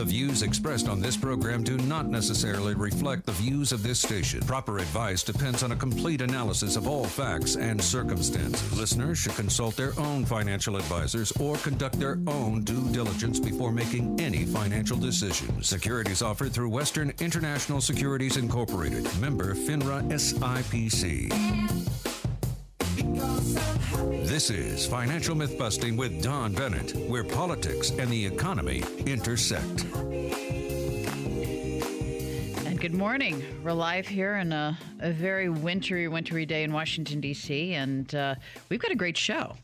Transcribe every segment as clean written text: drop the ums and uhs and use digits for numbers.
The views expressed on this program do not necessarily reflect the views of this station. Proper advice depends on a complete analysis of all facts and circumstances. Listeners should consult their own financial advisors or conduct their own due diligence before making any financial decisions. Securities offered through Western International Securities Incorporated. Member FINRA SIPC. This is Financial Myth-Busting with Don Bennett, where politics and the economy intersect. And good morning. We're live here on a very wintry day in Washington, D.C., and we've got a great show.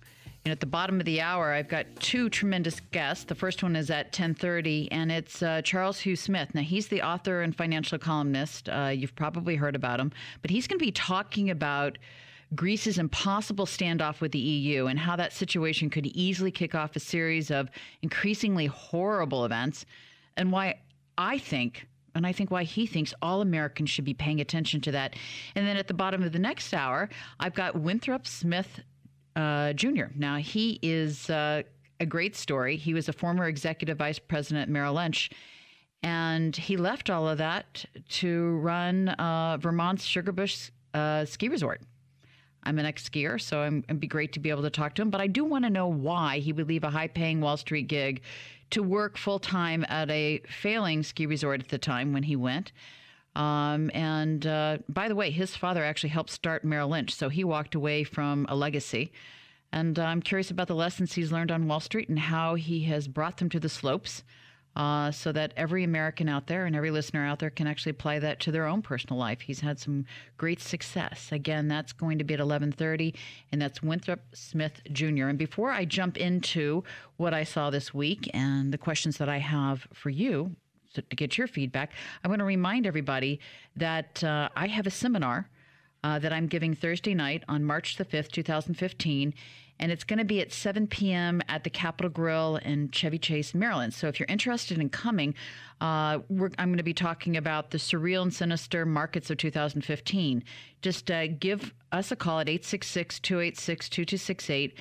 And at the bottom of the hour, I've got two tremendous guests. The first one is at 10:30, and it's Charles Hugh Smith. Now, he's the author and financial columnist. You've probably heard about him, but he's going to be talking about Greece's impossible standoff with the EU and how that situation could easily kick off a series of increasingly horrible events, and why I think why he thinks all Americans should be paying attention to that. And then at the bottom of the next hour, I've got Winthrop Smith Jr. Now, he is a great story. He was a former executive vice president at Merrill Lynch, and he left all of that to run Vermont's Sugarbush ski resort. I'm an ex-skier, so it'd be great to be able to talk to him. But I do want to know why he would leave a high-paying Wall Street gig to work full-time at a failing ski resort at the time when he went. And by the way, his father actually helped start Merrill Lynch, so he walked away from a legacy. And I'm curious about the lessons he's learned on Wall Street and how he has brought them to the slopes so that every American out there and every listener out there can actually apply that to their own personal life. He's had some great success. Again, that's going to be at 11:30, and that's Winthrop Smith Jr. And before I jump into what I saw this week and the questions that I have for you, so to get your feedback, I want to remind everybody that I have a seminar that I'm giving Thursday night on March the 5th, 2015, and it's going to be at 7 p.m. at the Capitol Grill in Chevy Chase, Maryland. So if you're interested in coming, I'm going to be talking about the surreal and sinister markets of 2015. Just give us a call at 866-286-2268.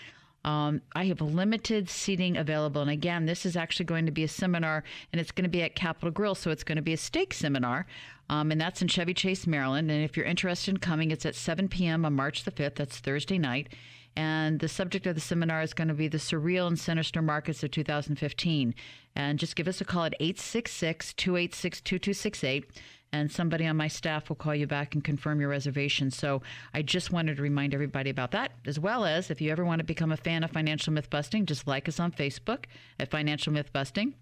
I have limited seating available. And again, this is actually going to be a seminar, and it's going to be at Capitol Grill. So it's going to be a steak seminar, and that's in Chevy Chase, Maryland. And if you're interested in coming, it's at 7 p.m. on March the 5th. That's Thursday night. And the subject of the seminar is going to be the surreal and sinister markets of 2015. And just give us a call at 866-286-2268. And somebody on my staff will call you back and confirm your reservation. So I just wanted to remind everybody about that, as well as if you ever want to become a fan of Financial Myth-Busting, just like us on Facebook at Financial Myth-Busting,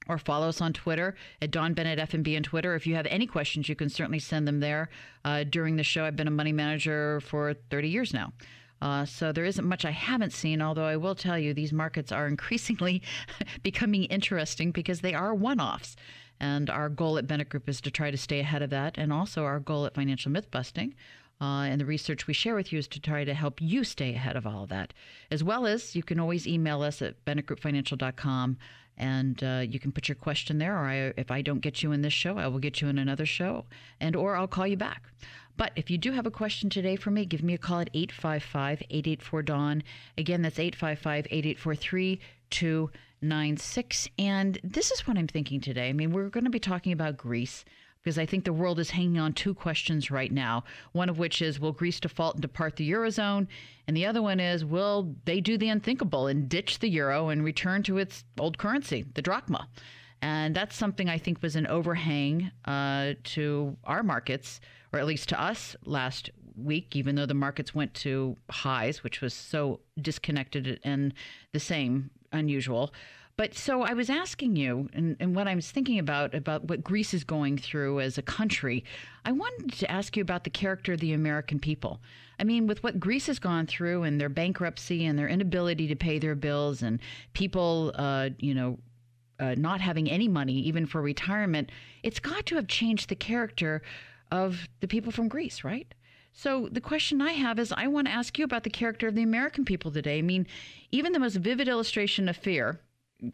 or follow us on Twitter at Don Bennett FNB on Twitter. If you have any questions, you can certainly send them there during the show. I've been a money manager for 30 years now. So there isn't much I haven't seen, although I will tell you these markets are increasingly becoming interesting because they are one-offs. And our goal at Bennett Group is to try to stay ahead of that. And also our goal at Financial Myth-Busting and the research we share with you is to try to help you stay ahead of all of that. As well as you can always email us at bennettgroupfinancial.com. And you can put your question there, or if I don't get you in this show, I will get you in another show, or I'll call you back. But if you do have a question today for me, give me a call at 855-884-DAWN. Again, that's 855-884-3296. And this is what I'm thinking today. I mean, we're going to be talking about Greece, because I think the world is hanging on two questions right now, one of which is, will Greece default and depart the Eurozone? And the other one is, will they do the unthinkable and ditch the euro and return to its old currency, the drachma? And that's something I think was an overhang to our markets, or at least to us last week, even though the markets went to highs, which was so disconnected and the same, unusual. But so I was asking you, and what I was thinking about what Greece is going through as a country, I wanted to ask you about the character of the American people. I mean, with what Greece has gone through and their bankruptcy and their inability to pay their bills and people, not having any money even for retirement, it's got to have changed the character of the people from Greece, right? So the question I have is, I want to ask you about the character of the American people today. I mean, even the most vivid illustration of fear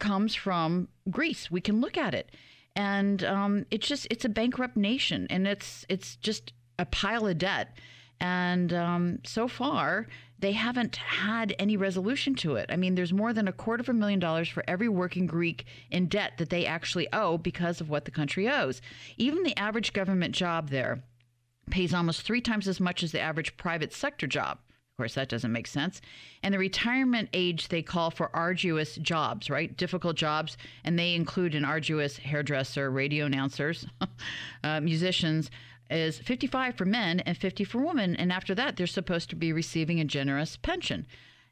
comes from Greece. We can look at it, and it's a bankrupt nation, and it's just a pile of debt. And so far, they haven't had any resolution to it. I mean, there's more than $250,000 for every working Greek in debt that they actually owe because of what the country owes. Even the average government job there pays almost 3 times as much as the average private sector job. Of course, that doesn't make sense. And the retirement age they call for arduous jobs, right? Difficult jobs. And they include an arduous hairdresser, radio announcers, musicians, is 55 for men and 50 for women. And after that, they're supposed to be receiving a generous pension.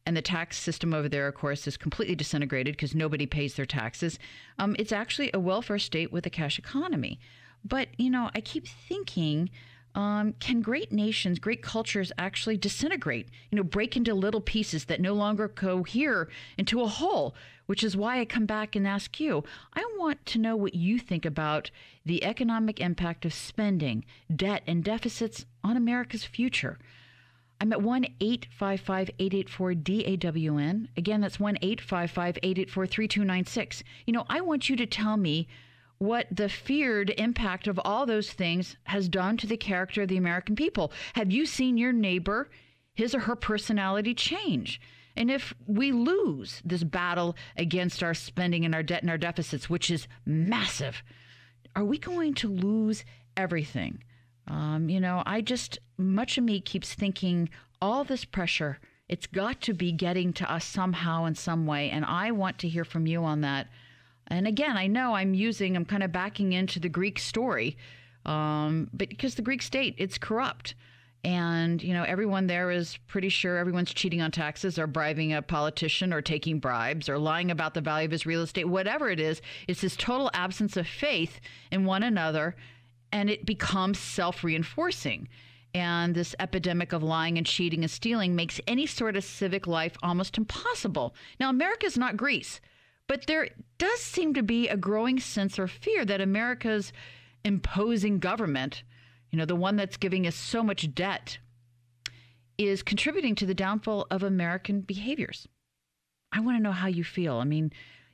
And the tax system over there, of course, is completely disintegrated because nobody pays their taxes. It's actually a welfare state with a cash economy. But, I keep thinking, can great nations, great cultures actually disintegrate, break into little pieces that no longer cohere into a whole, which is why I come back and ask you. I want to know what you think about the economic impact of spending, debt, and deficits on America's future. I'm at 1-855-884-DAWN. Again, that's 1-855-884-3296. I want you to tell me what the feared impact of all those things has done to the character of the American people. Have you seen your neighbor, his or her personality change? And if we lose this battle against our spending and our debt and our deficits, which is massive, are we going to lose everything? Much of me keeps thinking all this pressure, it's got to be getting to us somehow in some way. And I want to hear from you on that. And again, I know I'm kind of backing into the Greek story, but because the Greek state, it's corrupt. And, everyone there is pretty sure everyone's cheating on taxes or bribing a politician or taking bribes or lying about the value of his real estate. Whatever it is, it's this total absence of faith in one another, and it becomes self-reinforcing. And this epidemic of lying and cheating and stealing makes any sort of civic life almost impossible. Now, America's not Greece. But there does seem to be a growing sense or fear that America's imposing government, the one that's giving us so much debt, is contributing to the downfall of American behaviors. I want to know how you feel. I mean,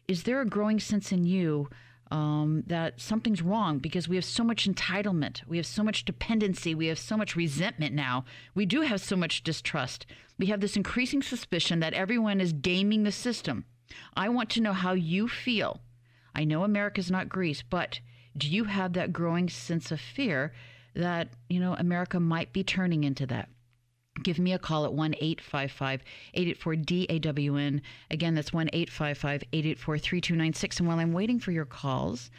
is there a growing sense in you that something's wrong because we have so much entitlement, we have so much dependency, we have so much resentment now, we do have so much distrust. We have this increasing suspicion that everyone is gaming the system. I want to know how you feel. I know America's not Greece, but do you have that growing sense of fear that, America might be turning into that? Give me a call at 1-855-884-DAWN. Again, that's 1-855-884-3296. And while I'm waiting for your calls,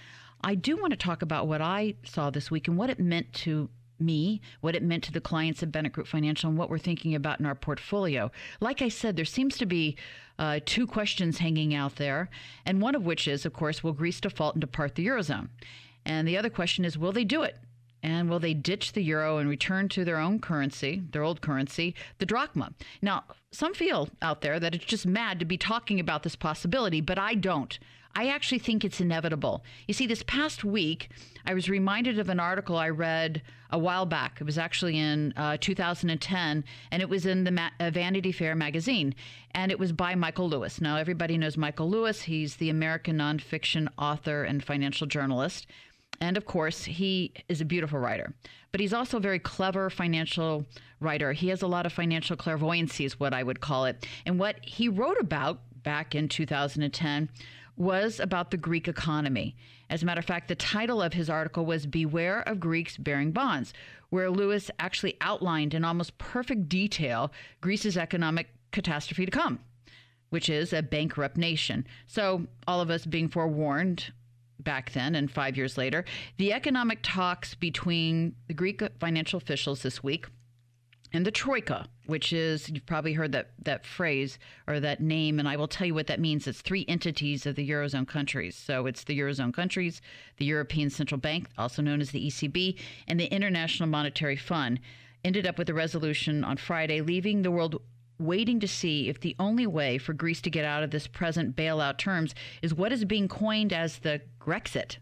I do want to talk about what I saw this week and what it meant to me, what it meant to the clients at Bennett Group Financial, and what we're thinking about in our portfolio. Like I said, there seems to be 2 questions hanging out there, and one of which is, of course, will Greece default and depart the Eurozone? And the other question is, will they do it? And will they ditch the euro and return to their own currency, their old currency, the drachma? Now, some feel out there that it's just mad to be talking about this possibility, but I don't. I actually think it's inevitable. You see, this past week, I was reminded of an article I read a while back. It was actually in 2010, and it was in the Vanity Fair magazine, and it was by Michael Lewis. Now, everybody knows Michael Lewis. He's the American nonfiction author and financial journalist. And of course, he is a beautiful writer, but he's also a very clever financial writer. He has a lot of financial clairvoyancy is what I would call it. And what he wrote about back in 2010 was about the Greek economy. As a matter of fact, the title of his article was Beware of Greeks Bearing Bonds, where Lewis actually outlined in almost perfect detail Greece's economic catastrophe to come, which is a bankrupt nation. So all of us being forewarned back then and 5 years later, the economic talks between the Greek financial officials this week and the Troika, which is, you've probably heard that phrase or that name, and I will tell you what that means. It's 3 entities of the Eurozone countries. So it's the Eurozone countries, the European Central Bank, also known as the ECB, and the International Monetary Fund, ended up with a resolution on Friday, leaving the world waiting to see if the only way for Greece to get out of this present bailout terms is what is being coined as the Grexit,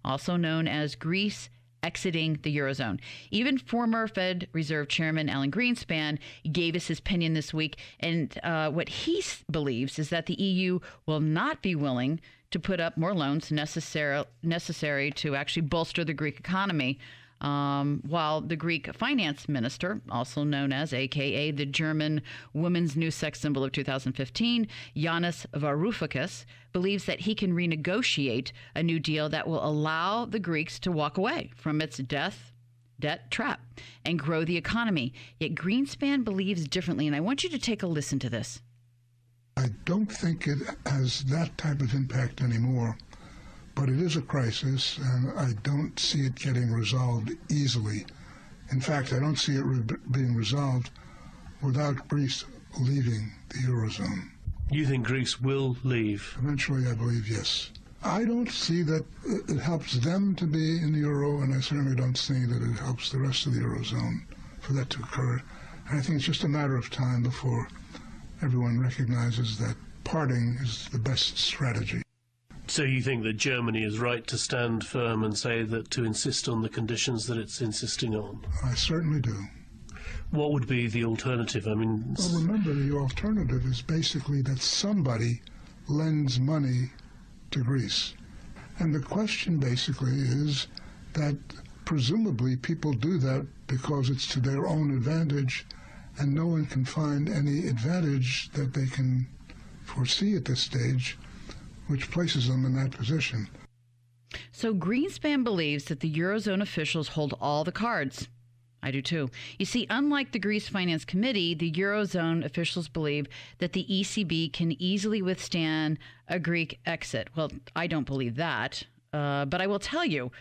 also known as Greece exiting the Eurozone. Even former Fed Reserve Chairman Alan Greenspan gave us his opinion this week, and what he believes is that the EU will not be willing to put up more loans necessary to actually bolster the Greek economy while the Greek finance minister, also known as AKA the German women's new sex symbol of 2015, Yanis Varoufakis, believes that he can renegotiate a new deal that will allow the Greeks to walk away from its debt trap and grow the economy. Yet Greenspan believes differently, and I want you to take a listen to this. I don't think it has that type of impact anymore, but it is a crisis, and I don't see it getting resolved easily. In fact, I don't see it being resolved without Greece leaving the Eurozone. You think Greece will leave? Eventually, I believe, yes. I don't see that it helps them to be in the Euro, and I certainly don't see that it helps the rest of the Eurozone for that to occur. And I think it's just a matter of time before everyone recognizes that parting is the best strategy. So you think that Germany is right to stand firm and say that to insist on the conditions that it's insisting on? I certainly do. What would be the alternative? Well, remember, the alternative is basically that somebody lends money to Greece. And the question basically is that presumably people do that because it's to their own advantage, and no one can find any advantage that they can foresee at this stage which places them in that position. So Greenspan believes that the Eurozone officials hold all the cards. I do too. You see, unlike the Greece Finance Committee, the Eurozone officials believe that the ECB can easily withstand a Greek exit. Well, I don't believe that, but I will tell you,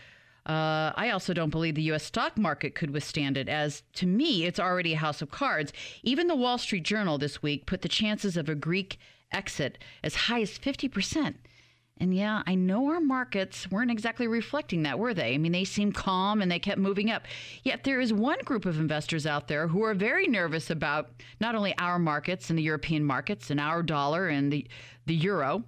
I also don't believe the U.S. stock market could withstand it, as to me, it's already a house of cards. Even the Wall Street Journal this week put the chances of a Greek exit as high as 50%. And yeah, I know our markets weren't exactly reflecting that, were they? I mean, they seemed calm and they kept moving up. Yet there is one group of investors out there who are very nervous about not only our markets and the European markets and our dollar and the euro,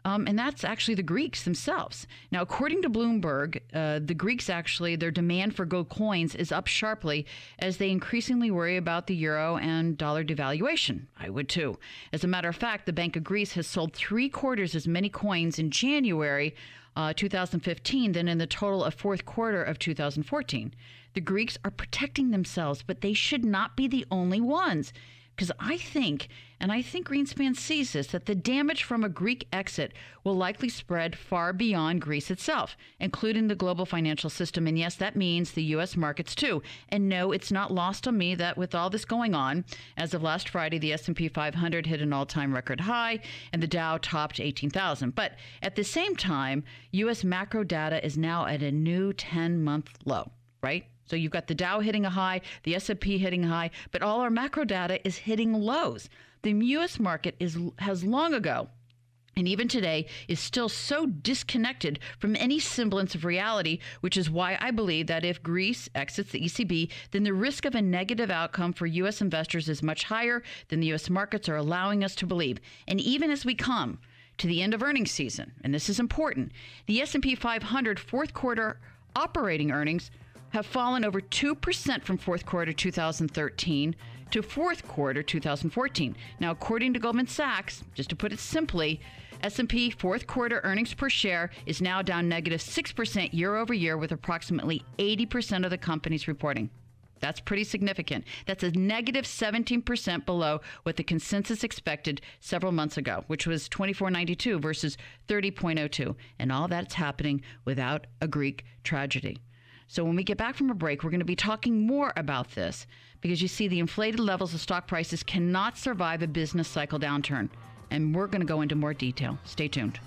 and that's actually the Greeks themselves. Now, according to Bloomberg, the Greeks actually, their demand for gold coins is up sharply as they increasingly worry about the euro and dollar devaluation. I would too. As a matter of fact, the Bank of Greece has sold 3/4 as many coins in January 2015 than in the total of fourth quarter of 2014. The Greeks are protecting themselves, but they should not be the only ones. Because I think Greenspan sees this, that the damage from a Greek exit will likely spread far beyond Greece itself, including the global financial system. And yes, that means the U.S. markets too. And no, it's not lost on me that with all this going on, as of last Friday, the S&P 500 hit an all-time record high and the Dow topped 18,000. But at the same time, U.S. macro data is now at a new 10-month low, right? So you've got the Dow hitting a high, the S&P hitting a high, but all our macro data is hitting lows. The U.S. market has long ago, and even today, is still so disconnected from any semblance of reality, which is why I believe that if Greece exits the ECB, then the risk of a negative outcome for U.S. investors is much higher than the U.S. markets are allowing us to believe. And even as we come to the end of earnings season, and this is important, the S&P 500 fourth quarter operating earnings have fallen over 2% from fourth quarter 2013 to fourth quarter 2014. Now, according to Goldman Sachs, just to put it simply, S&P fourth quarter earnings per share is now down negative 6% year over year, with approximately 80% of the companies reporting. That's pretty significant. That's a negative 17% below what the consensus expected several months ago, which was 24.92 versus 30.02. And all that's happening without a Greek tragedy. So when we get back from a break, we're going to be talking more about this because you see the inflated levels of stock prices cannot survive a business cycle downturn. And we're going to go into more detail. Stay tuned.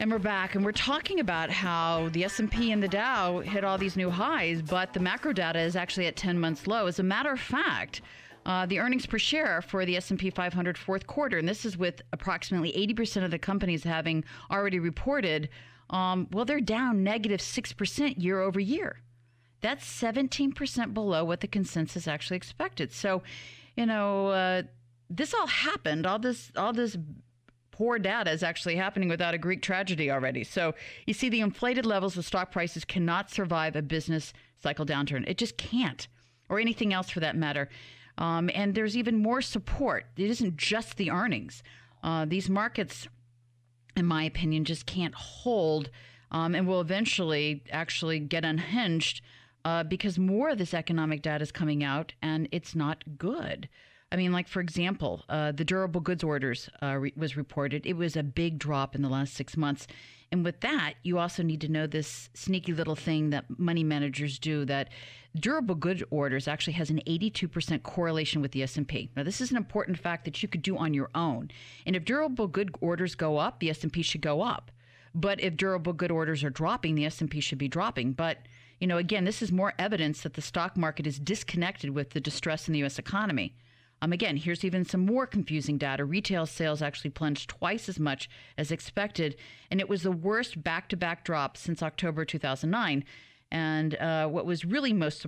And we're back, and we're talking about how the S&P and the Dow hit all these new highs, but the macro data is actually at 10 months low. As a matter of fact, the earnings per share for the S&P 500 fourth quarter, and this is with approximately 80% of the companies having already reported, well, they're down negative 6% year over year. That's 17% below what the consensus actually expected. So this all happened. All this poor data is actually happening without a Greek tragedy already. So you see, the inflated levels of stock prices cannot survive a business cycle downturn. It just can't, or anything else for that matter. And there's even more support. It isn't just the earnings. These markets, in my opinion, just can't hold and will eventually actually get unhinged because more of this economic data is coming out, and it's not good. I mean, like, for example, the durable goods orders was reported. It was a big drop in the last 6 months. And with that, you also need to know this sneaky little thing that money managers do, that durable good orders actually has an 82% correlation with the S&P. Now, this is an important fact that you could do on your own. And if durable good orders go up, the S&P should go up. But if durable good orders are dropping, the S&P should be dropping. But, again, this is more evidence that the stock market is disconnected with the distress in the U.S. economy. Again, here's even some more confusing data. Retail sales actually plunged twice as much as expected, and it was the worst back-to-back drop since October 2009. And what was really most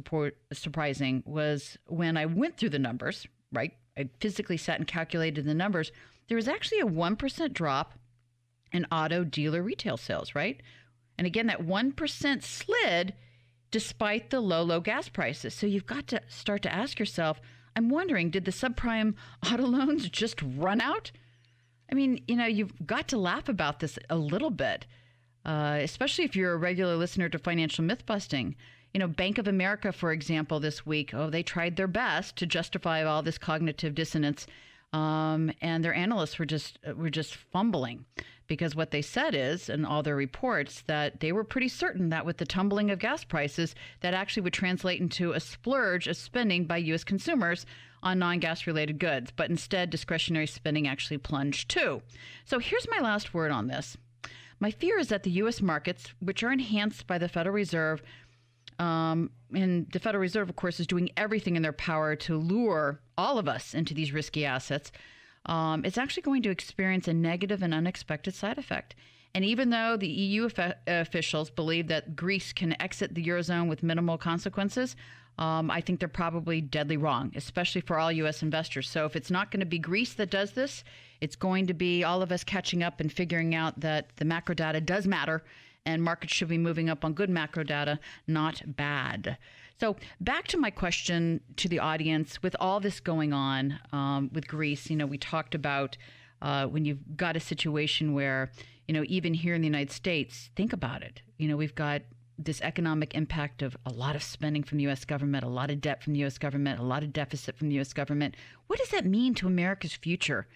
surprising was when I went through the numbers, right? I physically sat and calculated the numbers. There was actually a 1% drop in auto dealer retail sales, right? And again, that 1% slid despite the low gas prices. So you've got to start to ask yourself, I'm wondering, did the subprime auto loans just run out? I mean, you've got to laugh about this a little bit, especially if you're a regular listener to Financial Myth-Busting. Bank of America, for example, this week, they tried their best to justify all this cognitive dissonance, and their analysts were just fumbling, because what they said is, in all their reports, that they were pretty certain that with the tumbling of gas prices, that actually would translate into a splurge of spending by U.S. consumers on non-gas related goods. But instead, discretionary spending actually plunged too. So here's my last word on this. My fear is that the U.S. markets, which are enhanced by the Federal Reserve, and the Federal Reserve, of course, is doing everything in their power to lure all of us into these risky assets, it's actually going to experience a negative and unexpected side effect. And even though the EU officials believe that Greece can exit the Eurozone with minimal consequences, I think they're probably deadly wrong, especially for all U.S. investors. So if it's not going to be Greece that does this, it's going to be all of us catching up and figuring out that the macro data does matter, and markets should be moving up on good macro data, not bad. So back to my question to the audience, with all this going on with Greece, we talked about when you've got a situation where, even here in the United States, think about it. We've got this economic impact of a lot of spending from the U.S. government, a lot of debt from the U.S. government, a lot of deficit from the U.S. government. What does that mean to America's future?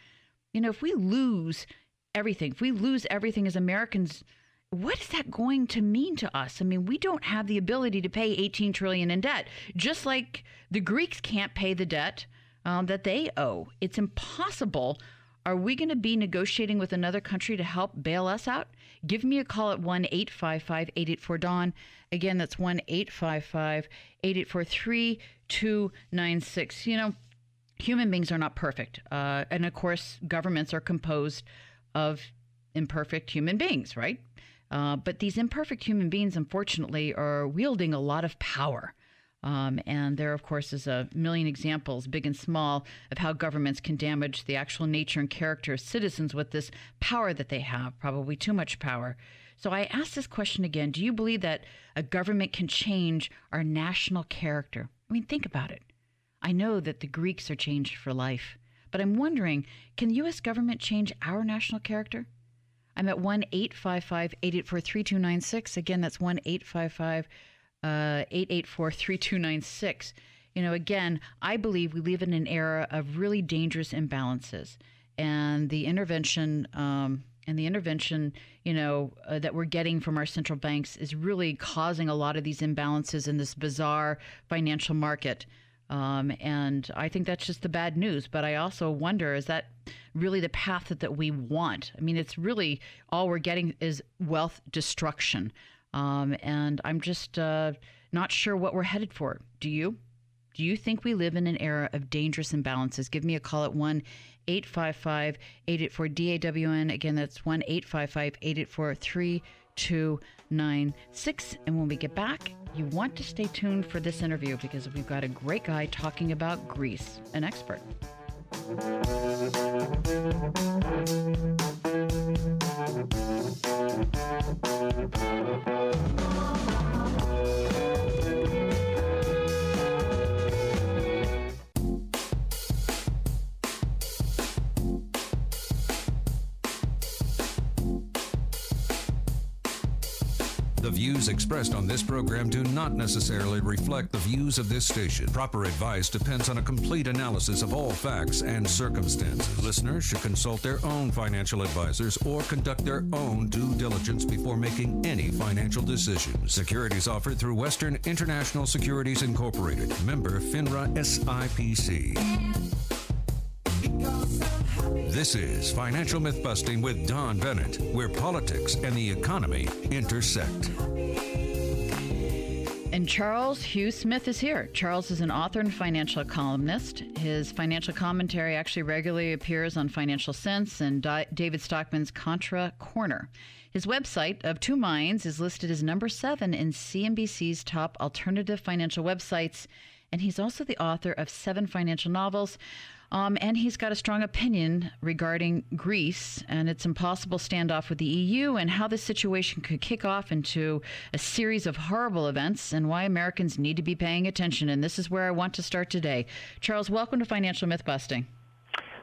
If we lose everything, as Americans, what is that going to mean to us? I mean, we don't have the ability to pay $18 trillion in debt, just like the Greeks can't pay the debt that they owe. It's impossible. Are we going to be negotiating with another country to help bail us out? Give me a call at 1-855-884-DAWN. Again, that's 1-855-884-3296. Human beings are not perfect. And of course, governments are composed of imperfect human beings, right? But these imperfect human beings, unfortunately, are wielding a lot of power. And there, of course, is a million examples, big and small, of how governments can damage the actual nature and character of citizens with this power that they have, probably too much power. So I ask this question again. Do you believe that a government can change our national character? I mean, think about it. I know that the Greeks are changed for life, but I'm wondering, can the U.S. government change our national character? I'm at 1-855-884-3296. Again, that's 1-855-884-3296. Again, I believe we live in an era of really dangerous imbalances, and the intervention that we're getting from our central banks is really causing a lot of these imbalances in this bizarre financial market. And I think that's just the bad news. But I also wonder, is that really the path that we want? I mean, it's really all we're getting is wealth destruction. And I'm just not sure what we're headed for. Do you? Do you think we live in an era of dangerous imbalances? Give me a call at 1-855-884-DAWN. Again, that's 1-855-884-3296. 8296. And when we get back, you want to stay tuned for this interview because we've got a great guy talking about Greece, an expert. The views expressed on this program do not necessarily reflect the views of this station. Proper advice depends on a complete analysis of all facts and circumstances. Listeners should consult their own financial advisors or conduct their own due diligence before making any financial decisions. Securities offered through Western International Securities Incorporated. Member FINRA SIPC. This is Financial Myth-Busting with Don Bennett, where politics and the economy intersect. And Charles Hugh Smith is here. Charles is an author and financial columnist. His financial commentary actually regularly appears on Financial Sense and David Stockman's Contra Corner. His website, Of Two Minds, is listed as number 7 in CNBC's top alternative financial websites. And he's also the author of 7 financial novels. And he's got a strong opinion regarding Greece and its impossible standoff with the EU and how this situation could kick off into a series of horrible events and why Americans need to be paying attention. And this is where I want to start today. Charles, welcome to Financial Myth-Busting.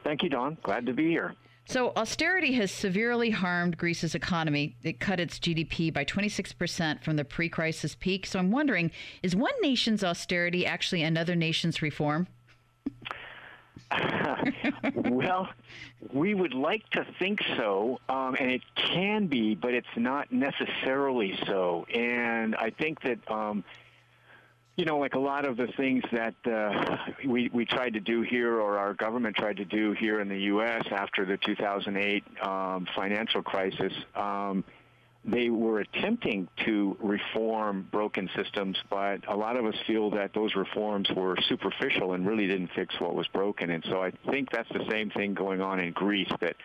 Thank you, Don. Glad to be here. So austerity has severely harmed Greece's economy. It cut its GDP by 26% from the pre-crisis peak. So I'm wondering, is one nation's austerity actually another nation's reform? Well, we would like to think so, and it can be, but it's not necessarily so. And I think that, like a lot of the things that we tried to do here, or our government tried to do here in the U.S. after the 2008 financial crisis, they were attempting to reform broken systems, but a lot of us feel that those reforms were superficial and really didn't fix what was broken. And so I think that's the same thing going on in Greece, that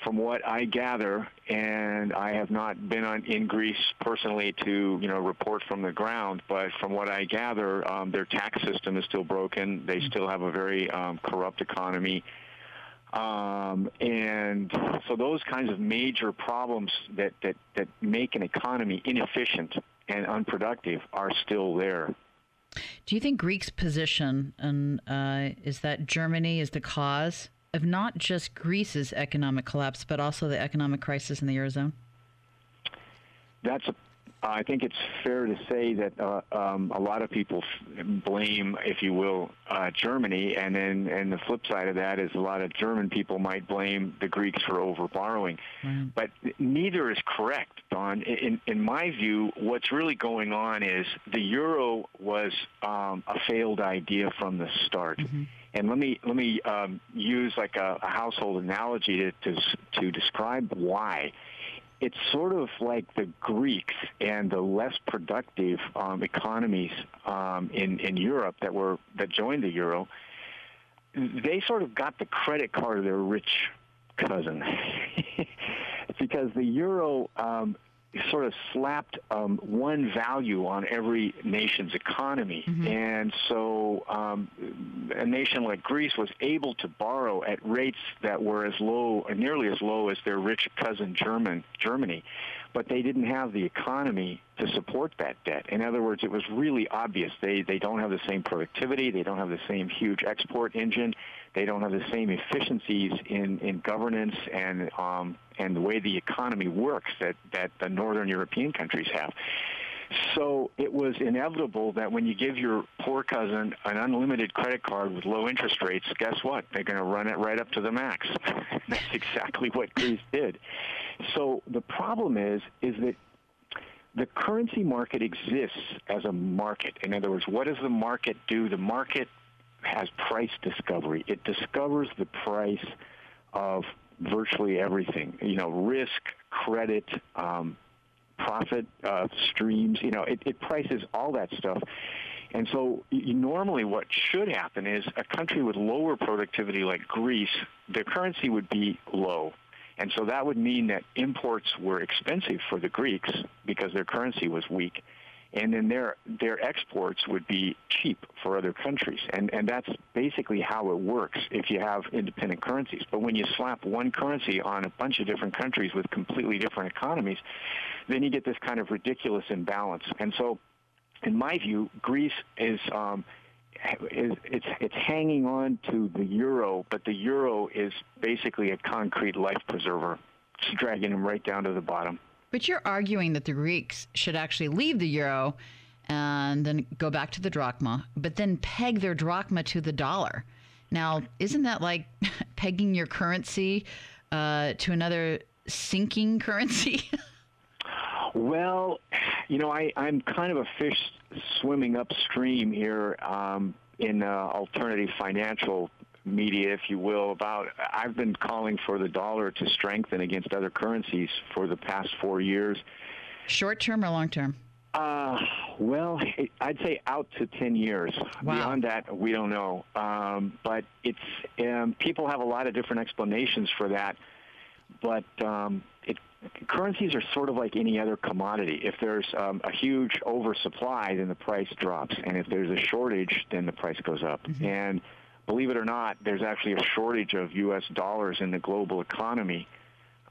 from what I gather, and I have not been in Greece personally to, report from the ground, but from what I gather, their tax system is still broken. They still have a very corrupt economy. And so those kinds of major problems that make an economy inefficient and unproductive are still there. Do you think Greece's position is that Germany is the cause of not just Greece's economic collapse, but also the economic crisis in the Eurozone? I think it's fair to say that a lot of people blame, if you will, Germany, and the flip side of that is a lot of German people might blame the Greeks for overborrowing. But neither is correct, Don. In my view, what's really going on is the euro was a failed idea from the start. Mm-hmm. And let me use like a household analogy to describe why. It's sort of like the Greeks and the less productive economies in Europe that joined the euro. They sort of got the credit card of their rich cousin. It's because the euro sort of slapped one value on every nation's economy. Mm-hmm. And so a nation like Greece was able to borrow at rates that were as low, or nearly as low as their rich cousin Germany, but they didn't have the economy to support that debt. In other words, it was really obvious. They don't have the same productivity. They don't have the same huge export engine. They don't have the same efficiencies in governance and the way the economy works that the northern European countries have. So it was inevitable that when you give your poor cousin an unlimited credit card with low interest rates, guess what? They're going to run it right up to the max. That's exactly what Greece did. So the problem is that the currency market exists as a market. In other words, what does the market do? The market has price discovery. It discovers the price of virtually everything, risk, credit, profit streams. It prices all that stuff. And so normally what should happen is a country with lower productivity like Greece, the currency would be low. And so that would mean that imports were expensive for the Greeks because their currency was weak. And then their exports would be cheap for other countries. And that's basically how it works if you have independent currencies. But when you slap one currency on a bunch of different countries with completely different economies, then you get this kind of ridiculous imbalance. And so, in my view, Greece is it's hanging on to the euro, but the euro is basically a concrete life preserver. It's dragging them right down to the bottom. But you're arguing that the Greeks should actually leave the euro and then go back to the drachma, but then peg their drachma to the dollar. Now, isn't that like pegging your currency to another sinking currency? Well, I'm kind of a fish swimming upstream here in alternative financial media, if you will, I've been calling for the dollar to strengthen against other currencies for the past 4 years. Short term or long term? Well, I'd say out to 10 years. Wow. Beyond that, we don't know. But it's people have a lot of different explanations for that. But currencies are sort of like any other commodity. If there's a huge oversupply, then the price drops. And if there's a shortage, then the price goes up. Mm-hmm. And believe it or not, there's actually a shortage of U.S. dollars in the global economy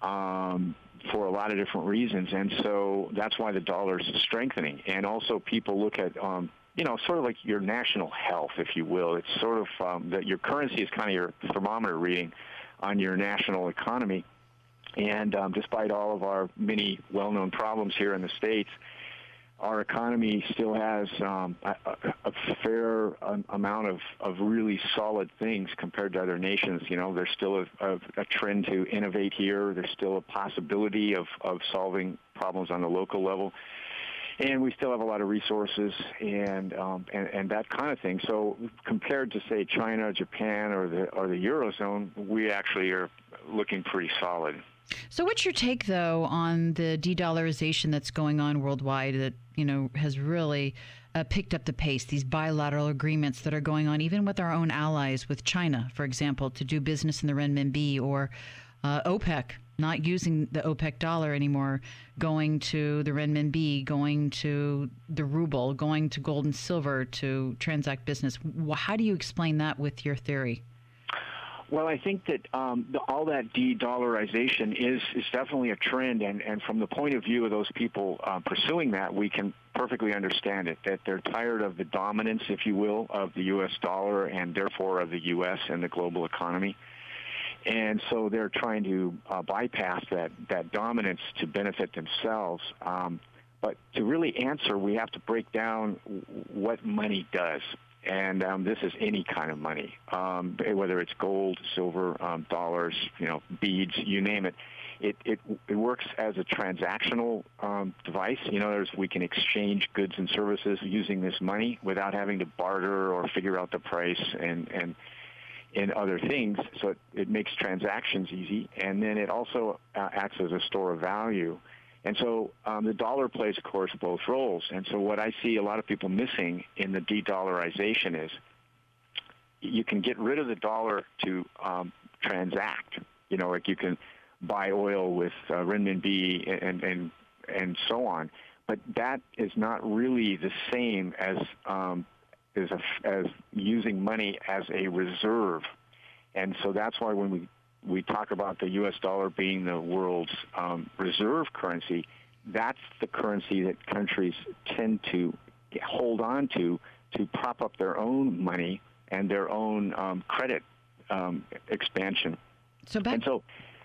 for a lot of different reasons. And so that's why the dollar is strengthening. And also people look at, sort of like your national health, if you will. It's sort of that your currency is kind of your thermometer reading on your national economy. And despite all of our many well-known problems here in the States, our economy still has a fair amount of really solid things compared to other nations. There's still a trend to innovate here. There's still a possibility of solving problems on the local level. And we still have a lot of resources and that kind of thing. So compared to, say, China, Japan, or the Eurozone, we actually are looking pretty solid. So what's your take, though, on the de-dollarization that's going on worldwide that, has really picked up the pace, these bilateral agreements that are going on, even with our own allies, with China, for example, to do business in the renminbi, or OPEC, not using the OPEC dollar anymore, going to the renminbi, going to the ruble, going to gold and silver to transact business. How do you explain that with your theory? Well, I think that all that de-dollarization is definitely a trend, and from the point of view of those people pursuing that, we can perfectly understand it, that they're tired of the dominance, if you will, of the U.S. dollar and therefore of the U.S. and the global economy. And so they're trying to bypass that dominance to benefit themselves. But to really answer, we have to break down what money does. And this is any kind of money, whether it's gold, silver, dollars, beads, you name it. It works as a transactional device. We can exchange goods and services using this money without having to barter or figure out the price and other things. So it makes transactions easy, and then it also acts as a store of value. And so the dollar plays, of course, both roles. And so what I see a lot of people missing in the de-dollarization is you can get rid of the dollar to transact. Like you can buy oil with renminbi and so on. But that is not really the same as using money as a reserve. And so that's why when we talk about the U.S. dollar being the world's reserve currency, that's the currency that countries tend to hold on to prop up their own money and their own credit expansion.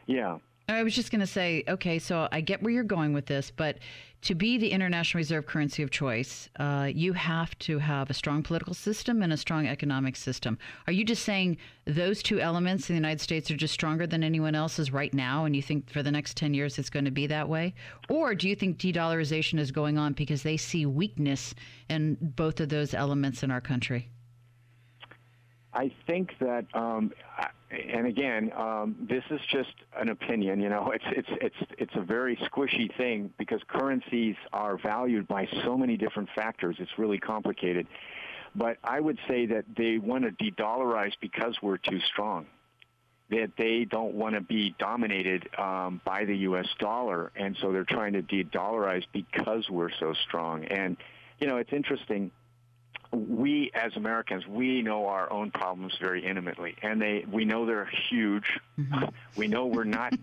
Yeah. I was just going to say, okay, so I get where you're going with this, but to be the international reserve currency of choice, you have to have a strong political system and a strong economic system. Are you just saying those two elements in the United States are just stronger than anyone else's right now, and you think for the next 10 years it's going to be that way? Or do you think de-dollarization is going on because they see weakness in both of those elements in our country? I think that, and again, this is just an opinion. It's a very squishy thing because currencies are valued by so many different factors. It's really complicated. But I would say that they want to de-dollarize because we're too strong. that they don't want to be dominated by the U.S. dollar, and so they're trying to de-dollarize because we're so strong. And, it's interesting. We, as Americans, we know our own problems very intimately, and we know they're huge. Mm-hmm. We know we're not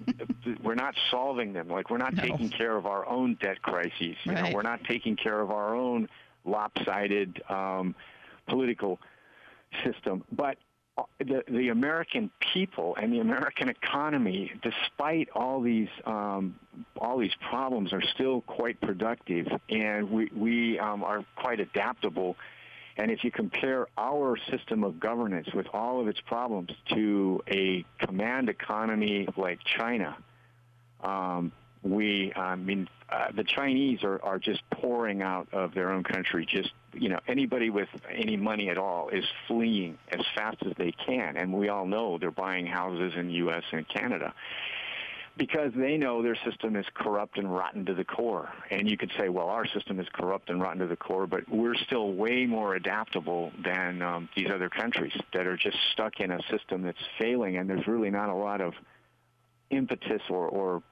solving them. Like, we're not taking care of our own debt crises. Right. We're not taking care of our own lopsided political system. But the American people and the American economy, despite all these problems, are still quite productive, and we are quite adaptable. And if you compare our system of governance with all of its problems to a command economy like China, the Chinese are just pouring out of their own country. Just, anybody with any money at all is fleeing as fast as they can. And we all know they're buying houses in the U.S. and Canada because they know their system is corrupt and rotten to the core. And you could say, well, our system is corrupt and rotten to the core, but we're still way more adaptable than these other countries that are just stuck in a system that's failing, and there's really not a lot of impetus or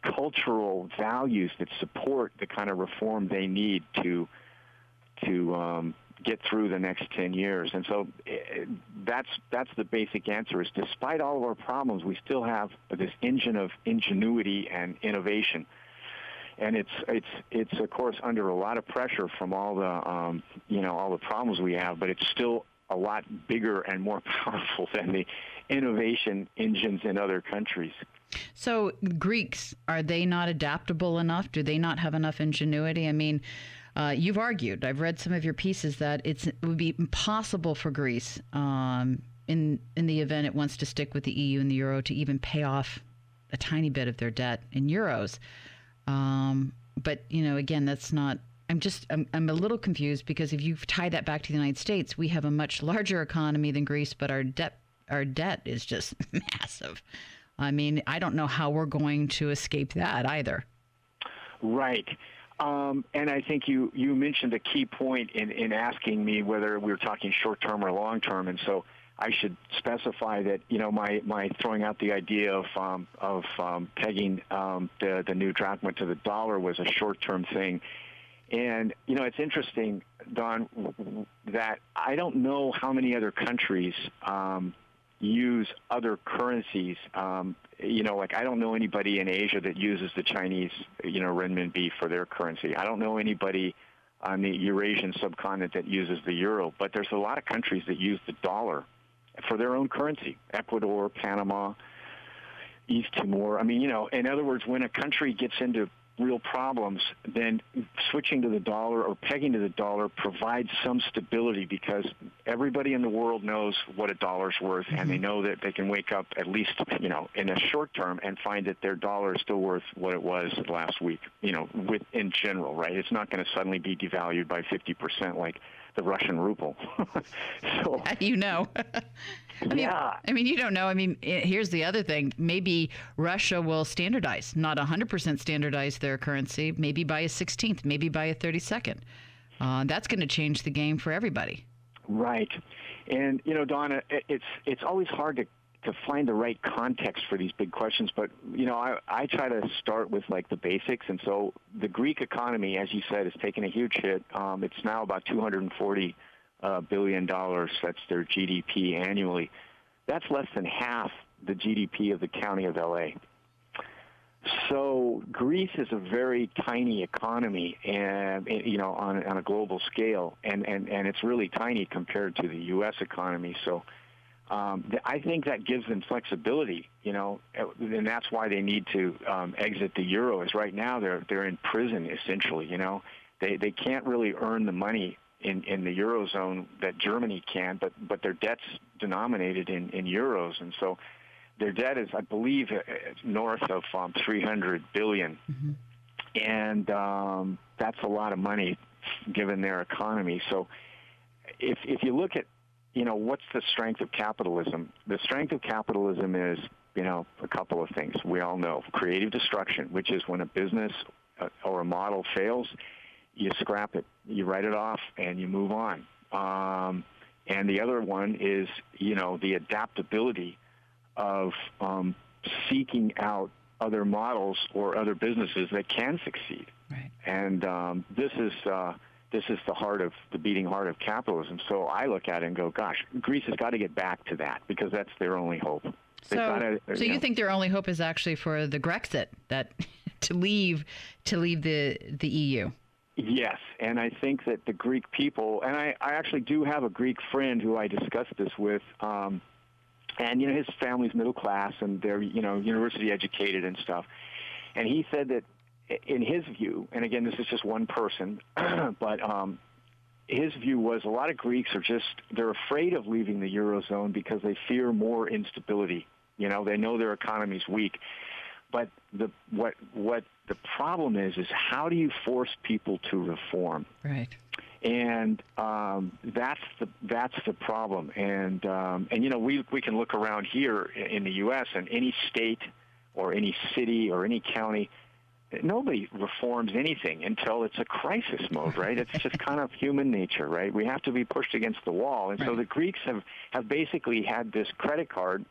cultural values that support the kind of reform they need to get through the next 10 years. And so that's the basic answer, is despite all of our problems, we still have this engine of ingenuity and innovation. And it's of course under a lot of pressure from all the all the problems we have, but it's still a lot bigger and more powerful than the innovation engines in other countries. So Greeks, are they not adaptable enough? Do they not have enough ingenuity? I mean, you've argued, I've read some of your pieces, that it would be impossible for Greece in the event it wants to stick with the EU and the euro to even pay off a tiny bit of their debt in euros. But, again, that's not... I'm a little confused, because if you tie that back to the United States, we have a much larger economy than Greece, but our debt is just massive. I mean, I don't know how we're going to escape that either. Right. And I think you mentioned a key point in asking me whether we were talking short-term or long-term, and so I should specify that, my throwing out the idea of pegging the new drachma to the dollar was a short-term thing. And, it's interesting, Don, that I don't know how many other countries use other currencies. Like, I don't know anybody in Asia that uses the Chinese, renminbi for their currency. I don't know anybody on the Eurasian subcontinent that uses the euro, but there's a lot of countries that use the dollar for their own currency. Ecuador, Panama, East Timor. I mean, in other words, when a country gets into real problems, then switching to the dollar or pegging to the dollar provides some stability, because everybody in the world knows what a dollar's worth, and they know that they can wake up at least, in a short term and find that their dollar is still worth what it was last week, in general, right? It's not going to suddenly be devalued by 50% like the Russian ruble. So, I mean, you don't know. I mean, here's the other thing. Maybe Russia will standardize, not 100% standardize their currency, maybe by a 16th, maybe by a 32nd. That's going to change the game for everybody. Right. And, Donna, it's always hard to find the right context for these big questions, but, I try to start with, like, the basics. And so the Greek economy, as you said, has taken a huge hit. It's now about $240 billion. That's their GDP annually. That's less than half the GDP of the county of L.A. So Greece is a very tiny economy, and on a global scale, and it's really tiny compared to the U.S. economy. So I think that gives them flexibility, and that's why they need to exit the euro. Is right now they're in prison essentially. They can't really earn the money in the Eurozone that Germany can, but their debt's denominated in euros, and so their debt is, I believe, north of $300 billion, and that's a lot of money given their economy. So if you look at, what's the strength of capitalism? The strength of capitalism is, a couple of things. We all know creative destruction, which is when a business or a model fails, you scrap it, you write it off, and you move on. And the other one is, the adaptability of seeking out other models or other businesses that can succeed. Right. And this is the beating heart of capitalism. So I look at it and go, gosh, Greece has got to get back to that because that's their only hope. So you think their only hope is actually for the Grexit, that to leave the EU? Yes, and I think that the Greek people, and I actually do have a Greek friend who I discussed this with, and his family's middle class and they're university educated and stuff, and he said that in his view, and again this is just one person, but his view was a lot of Greeks they're afraid of leaving the Eurozone because they fear more instability. They know their economy's weak. But what the problem is how do you force people to reform? Right. And that's the problem. And we can look around here in the U.S. and any state or any city or any county, nobody reforms anything until it's a crisis mode, right? It's just kind of human nature, right? We have to be pushed against the wall. And so the Greeks have basically had this credit card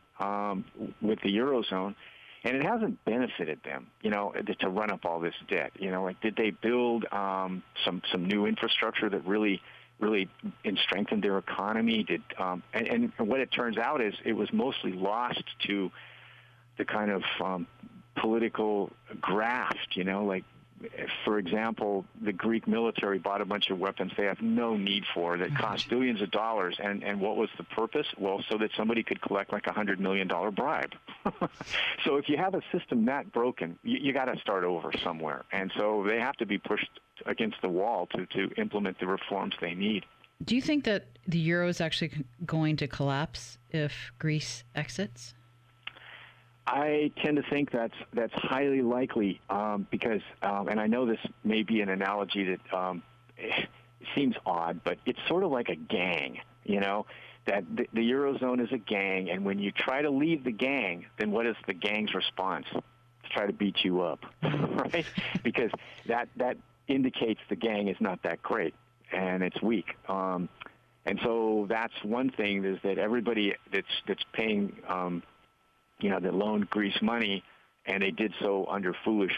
with the Eurozone, and it hasn't benefited them, to run up all this debt. Did they build some new infrastructure that really strengthened their economy? And what it turns out is it was mostly lost to the kind of political graft, for example, the Greek military bought a bunch of weapons they have no need for that cost billions of dollars. And what was the purpose? Well, so that somebody could collect like $100 million bribe. So if you have a system that broken, you got to start over somewhere. And so they have to be pushed against the wall to implement the reforms they need. Do you think that the euro is actually going to collapse if Greece exits? I tend to think that's highly likely because, and I know this may be an analogy that seems odd, but it's sort of like a gang, that the Eurozone is a gang, and when you try to leave the gang, then what is the gang's response? To try to beat you up, right? Because that indicates the gang is not that great, and it's weak. And so that's one thing, is that everybody that's paying that loaned Greece money, and they did so under foolish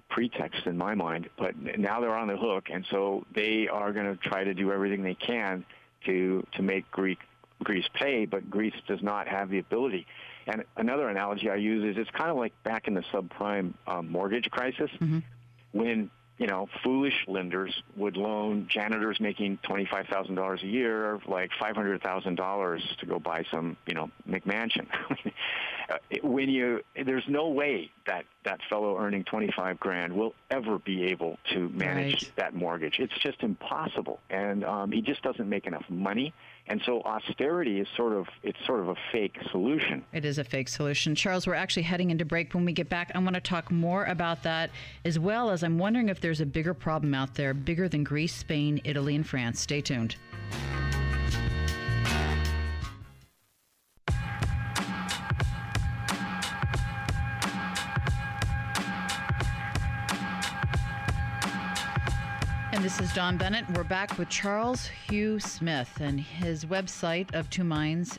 pretext in my mind, but now they're on the hook, and so they are going to try to do everything they can to make Greece pay, but Greece does not have the ability. And another analogy I use is it's kind of like back in the subprime mortgage crisis, when foolish lenders would loan janitors making $25,000 a year like $500,000 to go buy some, McMansion. There's no way that fellow earning $25,000 will ever be able to manage that mortgage. It's just impossible, and he just doesn't make enough money. And so austerity is sort of a fake solution. It is a fake solution. Charles, we're actually heading into break. When we get back, I want to talk more about that, as well as I'm wondering if there's a bigger problem out there, bigger than Greece, Spain, Italy, and France. Stay tuned. And this is Dawn Bennett. We're back with Charles Hugh Smith, and his website of Two Minds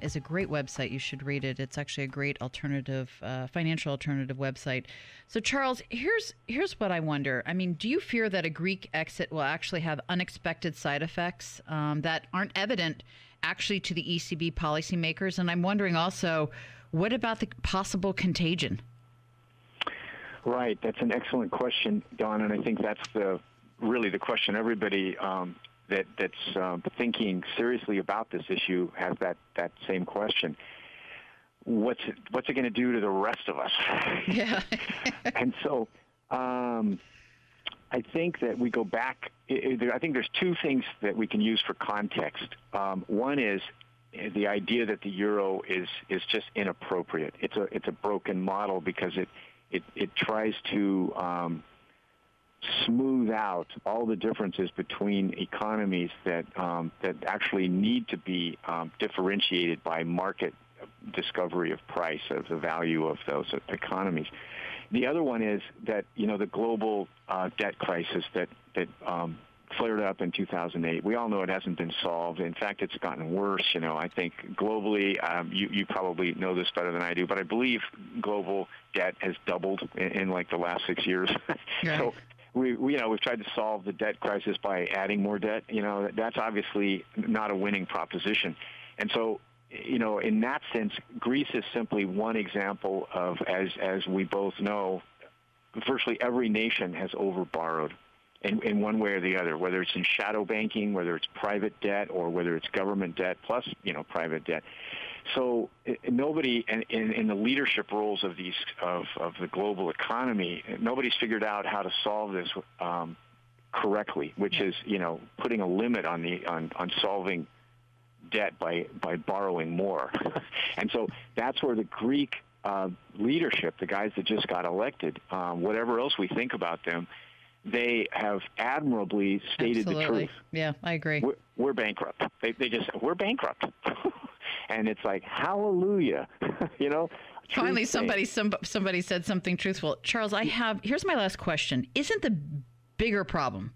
is a great website. You should read it. It's actually a great alternative, financial alternative website. So, Charles, here's what I wonder. I mean, do you fear that a Greek exit will actually have unexpected side effects that aren't evident actually to the ECB policymakers? And I'm wondering also, what about the possible contagion? Right. That's an excellent question, Dawn, and I think that's really the question everybody that's thinking seriously about this issue has that same question. What's it going to do to the rest of us? Yeah. And so I think that we go back. I think there's two things that we can use for context. One is the idea that the euro is just inappropriate. It's a broken model because it tries to smooth out all the differences between economies that actually need to be differentiated by market discovery of price, of the value of those economies. The other one is that the global debt crisis that flared up in 2008. We all know it hasn't been solved. In fact, it's gotten worse. I think globally, you probably know this better than I do, but I believe global debt has doubled in like the last 6 years. Right. So we've tried to solve the debt crisis by adding more debt. That's obviously not a winning proposition. And so, in that sense, Greece is simply one example of, as we both know, virtually every nation has overborrowed in one way or the other, whether it's in shadow banking, whether it's private debt, or whether it's government debt plus, private debt. So nobody in the leadership roles of the global economy, nobody's figured out how to solve this correctly, which is putting a limit on solving debt by borrowing more. And so that's where the Greek leadership, the guys that just got elected, whatever else we think about them, they have admirably stated Absolutely. the truth. Yeah, I agree. We're bankrupt. They just said, we're bankrupt. And it's like, hallelujah. Finally, somebody said something truthful. Charles, here's my last question. Isn't the bigger problem,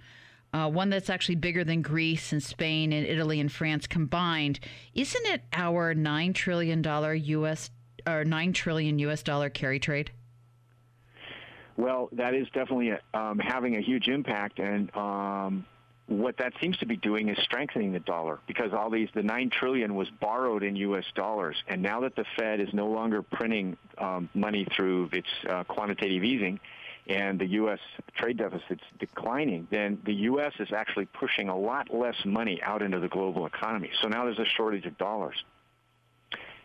one that's actually bigger than Greece and Spain and Italy and France combined, isn't it our $9 trillion $9 trillion US dollar carry trade? Well, that is definitely having a huge impact, and what that seems to be doing is strengthening the dollar, because the $9 trillion was borrowed in U.S. dollars, and now that the Fed is no longer printing money through its quantitative easing, and the U.S. trade deficit's declining, then the U.S. is actually pushing a lot less money out into the global economy. So now there's a shortage of dollars.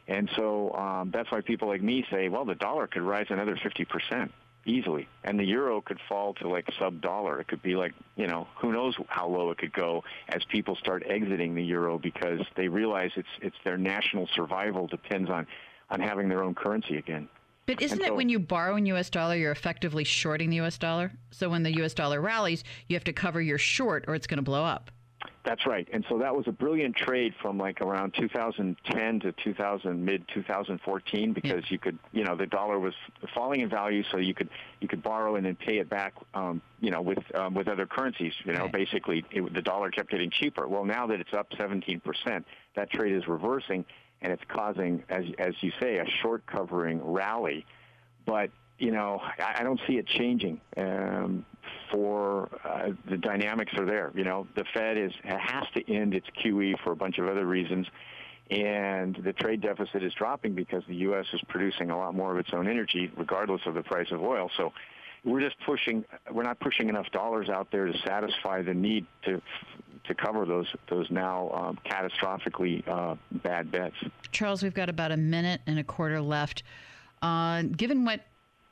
And so that's why people like me say, well, the dollar could rise another 50%. Easily, and the euro could fall to like sub-dollar. It could be like, who knows how low it could go as people start exiting the euro because they realize it's their national survival depends on having their own currency again. But isn't it when you borrow in U.S. dollar, you're effectively shorting the U.S. dollar? So when the U.S. dollar rallies, you have to cover your short or it's going to blow up. That's right. And so that was a brilliant trade from like around 2010 to mid-2014 because you could, the dollar was falling in value, so you could borrow and then pay it back, with other currencies. Right. Basically the dollar kept getting cheaper. Well, now that it's up 17%, that trade is reversing, and it's causing, as you say, a short covering rally. But I don't see it changing. For the dynamics are there. The Fed has to end its QE for a bunch of other reasons, and the trade deficit is dropping because the U.S. is producing a lot more of its own energy, regardless of the price of oil. So we're not pushing enough dollars out there to satisfy the need to cover those now catastrophically bad bets. Charles, we've got about a minute and a quarter left. Given what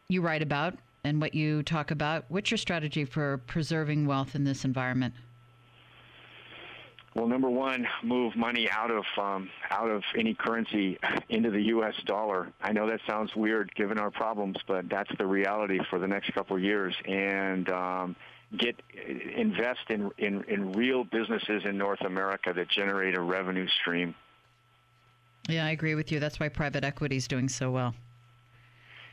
you write about and what you talk about, what's your strategy for preserving wealth in this environment? Well, number one, move money out of any currency into the U.S. dollar. I know that sounds weird given our problems, but that's the reality for the next couple of years. And invest in real businesses in North America that generate a revenue stream. Yeah, I agree with you. That's why private equity is doing so well.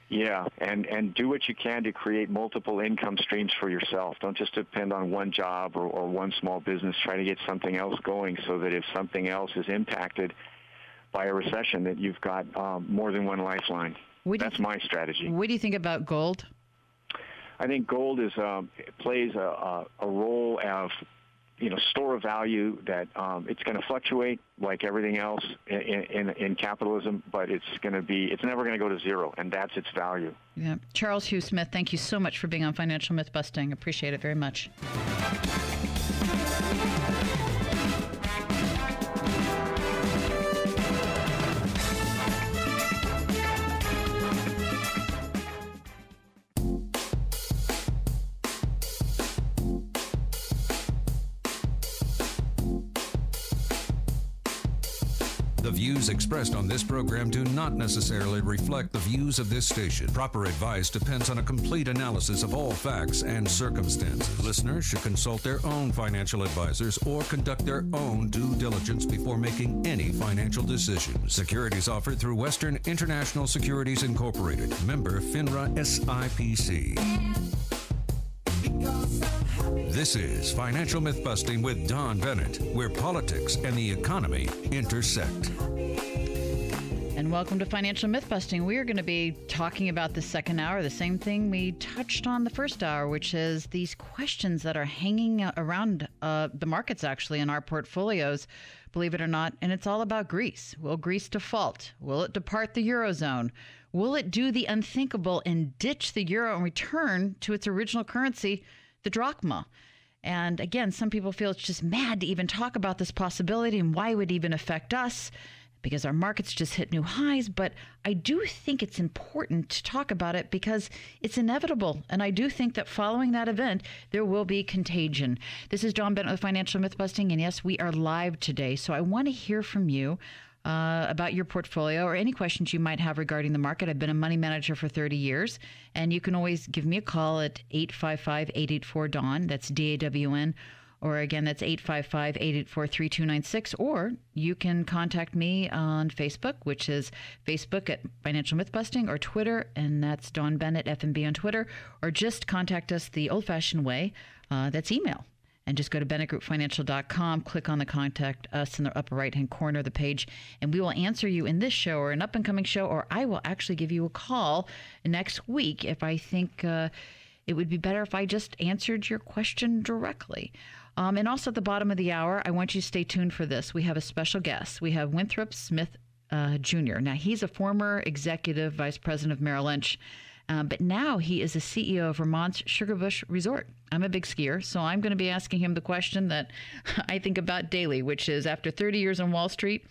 Yeah, and do what you can to create multiple income streams for yourself. Don't just depend on one job or one small business. Try to get something else going so that if something else is impacted by a recession, that you've got more than one lifeline. That's my strategy. What do you think about gold? I think gold plays a role of store of value that it's going to fluctuate like everything else in capitalism, but it's never going to go to zero, and that's its value. Yeah. Charles Hugh Smith, thank you so much for being on Financial Myth Busting. Appreciate it very much. The views expressed on this program do not necessarily reflect the views of this station. Proper advice depends on a complete analysis of all facts and circumstances. Listeners should consult their own financial advisors or conduct their own due diligence before making any financial decisions. Securities offered through Western International Securities Incorporated. Member FINRA SIPC. This is Financial Myth-Busting with Don Bennett, where politics and the economy intersect. And welcome to Financial Myth-Busting. We are going to be talking about the second hour, the same thing we touched on the first hour, which is these questions that are hanging around the markets, actually, in our portfolios, believe it or not. And it's all about Greece. Will Greece default? Will it depart the Eurozone? Will it do the unthinkable and ditch the euro and return to its original currency, the drachma? And again, some people feel it's just mad to even talk about this possibility and why it would even affect us, because our markets just hit new highs. But I do think it's important to talk about it because it's inevitable. And I do think that following that event, there will be contagion. This is Don Bennett with Financial Myth-Busting. And yes, we are live today. So I want to hear from you about your portfolio or any questions you might have regarding the market. I've been a money manager for 30 years, and you can always give me a call at 855-884-DAWN. That's DAWN. Or again, that's 855-884-3296. Or you can contact me on Facebook, which is Facebook at Financial Mythbusting, or Twitter, and that's Dawn Bennett, FMB on Twitter. Or just contact us the old-fashioned way. That's email. And just go to BennettGroupFinancial.com, click on the Contact Us in the upper right-hand corner of the page, and we will answer you in this show or an up-and-coming show, or I will actually give you a call next week if I think it would be better if I just answered your question directly. And also at the bottom of the hour, I want you to stay tuned for this. We have a special guest. We have Winthrop Smith Jr. Now, he's a former executive vice president of Merrill Lynch, but now he is the CEO of Vermont's Sugarbush Resort. I'm a big skier, so I'm going to be asking him the question that I think about daily, which is, after 30 years on Wall Street,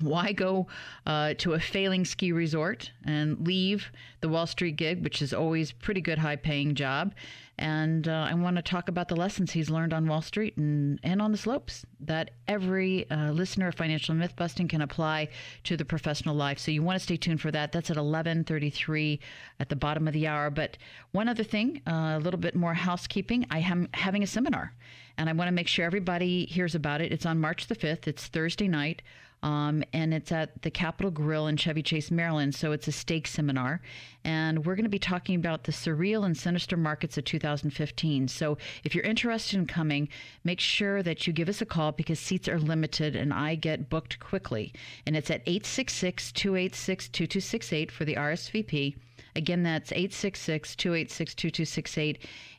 why go to a failing ski resort and leave the Wall Street gig, which is always pretty good, high-paying job? And I want to talk about the lessons he's learned on Wall Street and on the slopes that every listener of Financial Myth-Busting can apply to the professional life. So you want to stay tuned for that. That's at 11:33 at the bottom of the hour. But one other thing, a little bit more housekeeping. I am having a seminar, and I want to make sure everybody hears about it. It's on March the 5th. It's Thursday night. And it's at the Capitol Grill in Chevy Chase, Maryland. So it's a steak seminar. And we're going to be talking about the surreal and sinister markets of 2015. So if you're interested in coming, make sure that you give us a call because seats are limited and I get booked quickly. And it's at 866-286-2268 for the RSVP. Again, that's 866-286-2268.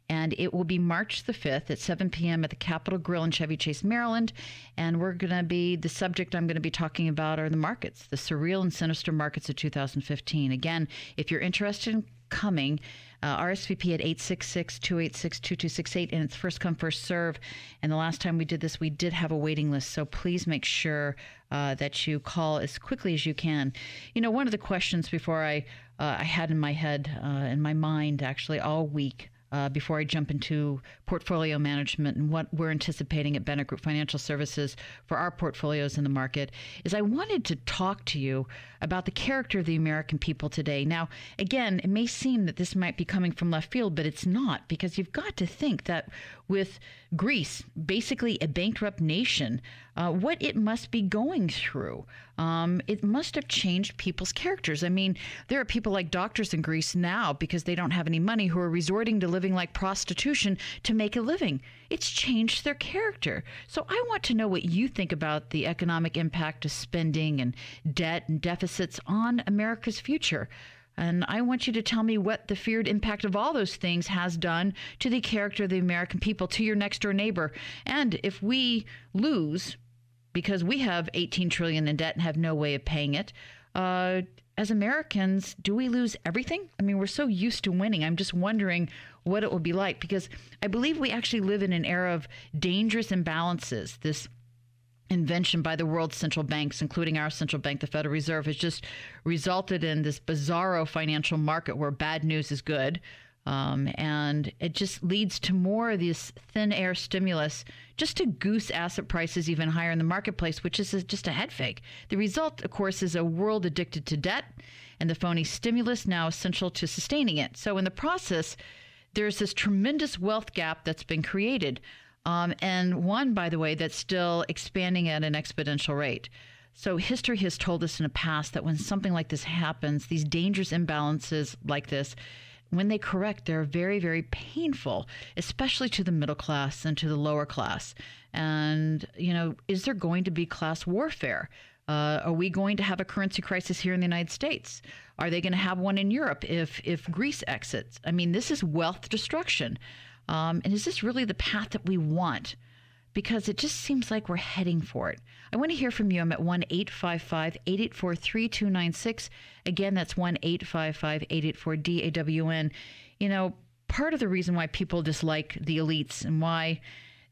And it will be March the 5th at 7 p.m. at the Capitol Grill in Chevy Chase, Maryland. And the subject I'm going to be talking about are the markets, the surreal and sinister markets of 2015. Again, if you're interested in coming, RSVP at 866-286-2268, and it's first come, first serve. And the last time we did this, we did have a waiting list. So please make sure that you call as quickly as you can. You know, one of the questions before I had in my head, in my mind actually all week, before I jump into portfolio management and what we're anticipating at Bennett Group Financial Services for our portfolios in the market, is I wanted to talk to you about the character of the American people today. Now, again, it may seem that this might be coming from left field, but it's not, because you've got to think that with Greece, basically a bankrupt nation, what it must be going through. It must have changed people's characters. I mean, there are people like doctors in Greece now, because they don't have any money, who are resorting to living like prostitution to make a living. It's changed their character. So I want to know what you think about the economic impact of spending and debt and deficits on America's future. And I want you to tell me what the feared impact of all those things has done to the character of the American people, to your next door neighbor. And if we lose, because we have $18 trillion in debt and have no way of paying it, as Americans, do we lose everything? I mean, we're so used to winning. I'm just wondering what it will be like, because I believe we actually live in an era of dangerous imbalances. This invention by the world's central banks, including our central bank, the Federal Reserve, has just resulted in this bizarro financial market where bad news is good. And it just leads to more of this thin air stimulus just to goose asset prices even higher in the marketplace, which is just a head fake. The result, of course, is a world addicted to debt and the phony stimulus now essential to sustaining it. So in the process, there's this tremendous wealth gap that's been created. And one, by the way, that's still expanding at an exponential rate. So history has told us in the past that when something like this happens, these dangerous imbalances like this, when they correct, they're very, very painful, especially to the middle class and to the lower class. And, is there going to be class warfare? Are we going to have a currency crisis here in the United States? Are they going to have one in Europe if Greece exits? I mean, this is wealth destruction. And is this really the path that we want? Because it just seems like we're heading for it. I want to hear from you. I'm at 1-855-884-3296. Again, that's 1-855-884-DAWN. Part of the reason why people dislike the elites and why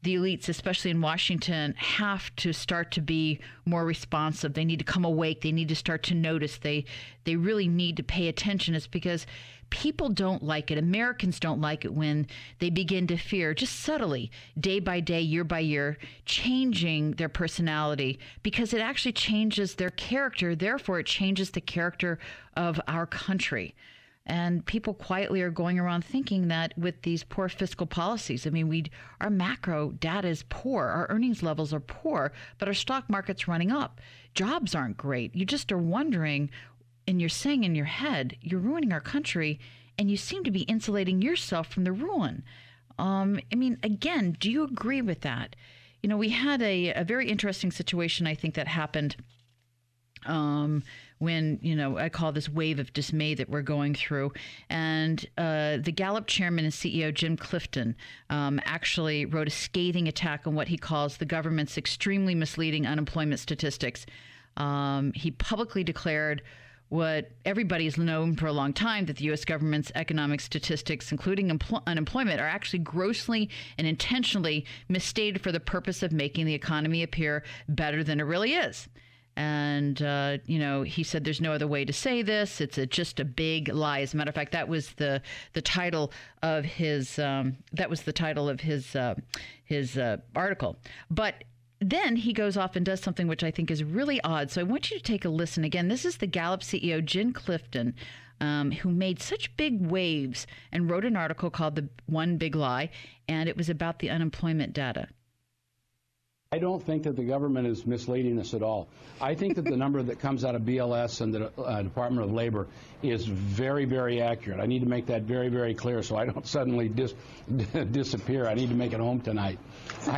the elites, especially in Washington, have to start to be more responsive. They need to come awake. They need to start to notice. They really need to pay attention. It's because people don't like it. Americans don't like it when they begin to fear, just subtly, day by day, year by year, changing their personality, because it actually changes their character. Therefore, it changes the character of our country. And people quietly are going around thinking that with these poor fiscal policies, our macro data is poor, our earnings levels are poor, but our stock market's running up. Jobs aren't great. You just are wondering, and you're saying in your head, you're ruining our country, and you seem to be insulating yourself from the ruin. Again, do you agree with that? We had a very interesting situation, I think, that happened when, I call this wave of dismay that we're going through. And the Gallup chairman and CEO, Jim Clifton, actually wrote a scathing attack on what he calls the government's extremely misleading unemployment statistics. He publicly declared what everybody's known for a long time, that the U.S. government's economic statistics, including unemployment, are actually grossly and intentionally misstated for the purpose of making the economy appear better than it really is. And, he said there's no other way to say this. It's just a big lie. As a matter of fact, that was the title of his article. But then he goes off and does something which I think is really odd. So I want you to take a listen. Again, this is the Gallup CEO, Jim Clifton, who made such big waves and wrote an article called The One Big Lie, and it was about the unemployment data. I don't think that the government is misleading us at all. I think that the number that comes out of BLS and the Department of Labor is very, very accurate. I need to make that very, very clear so I don't suddenly disappear. I need to make it home tonight. So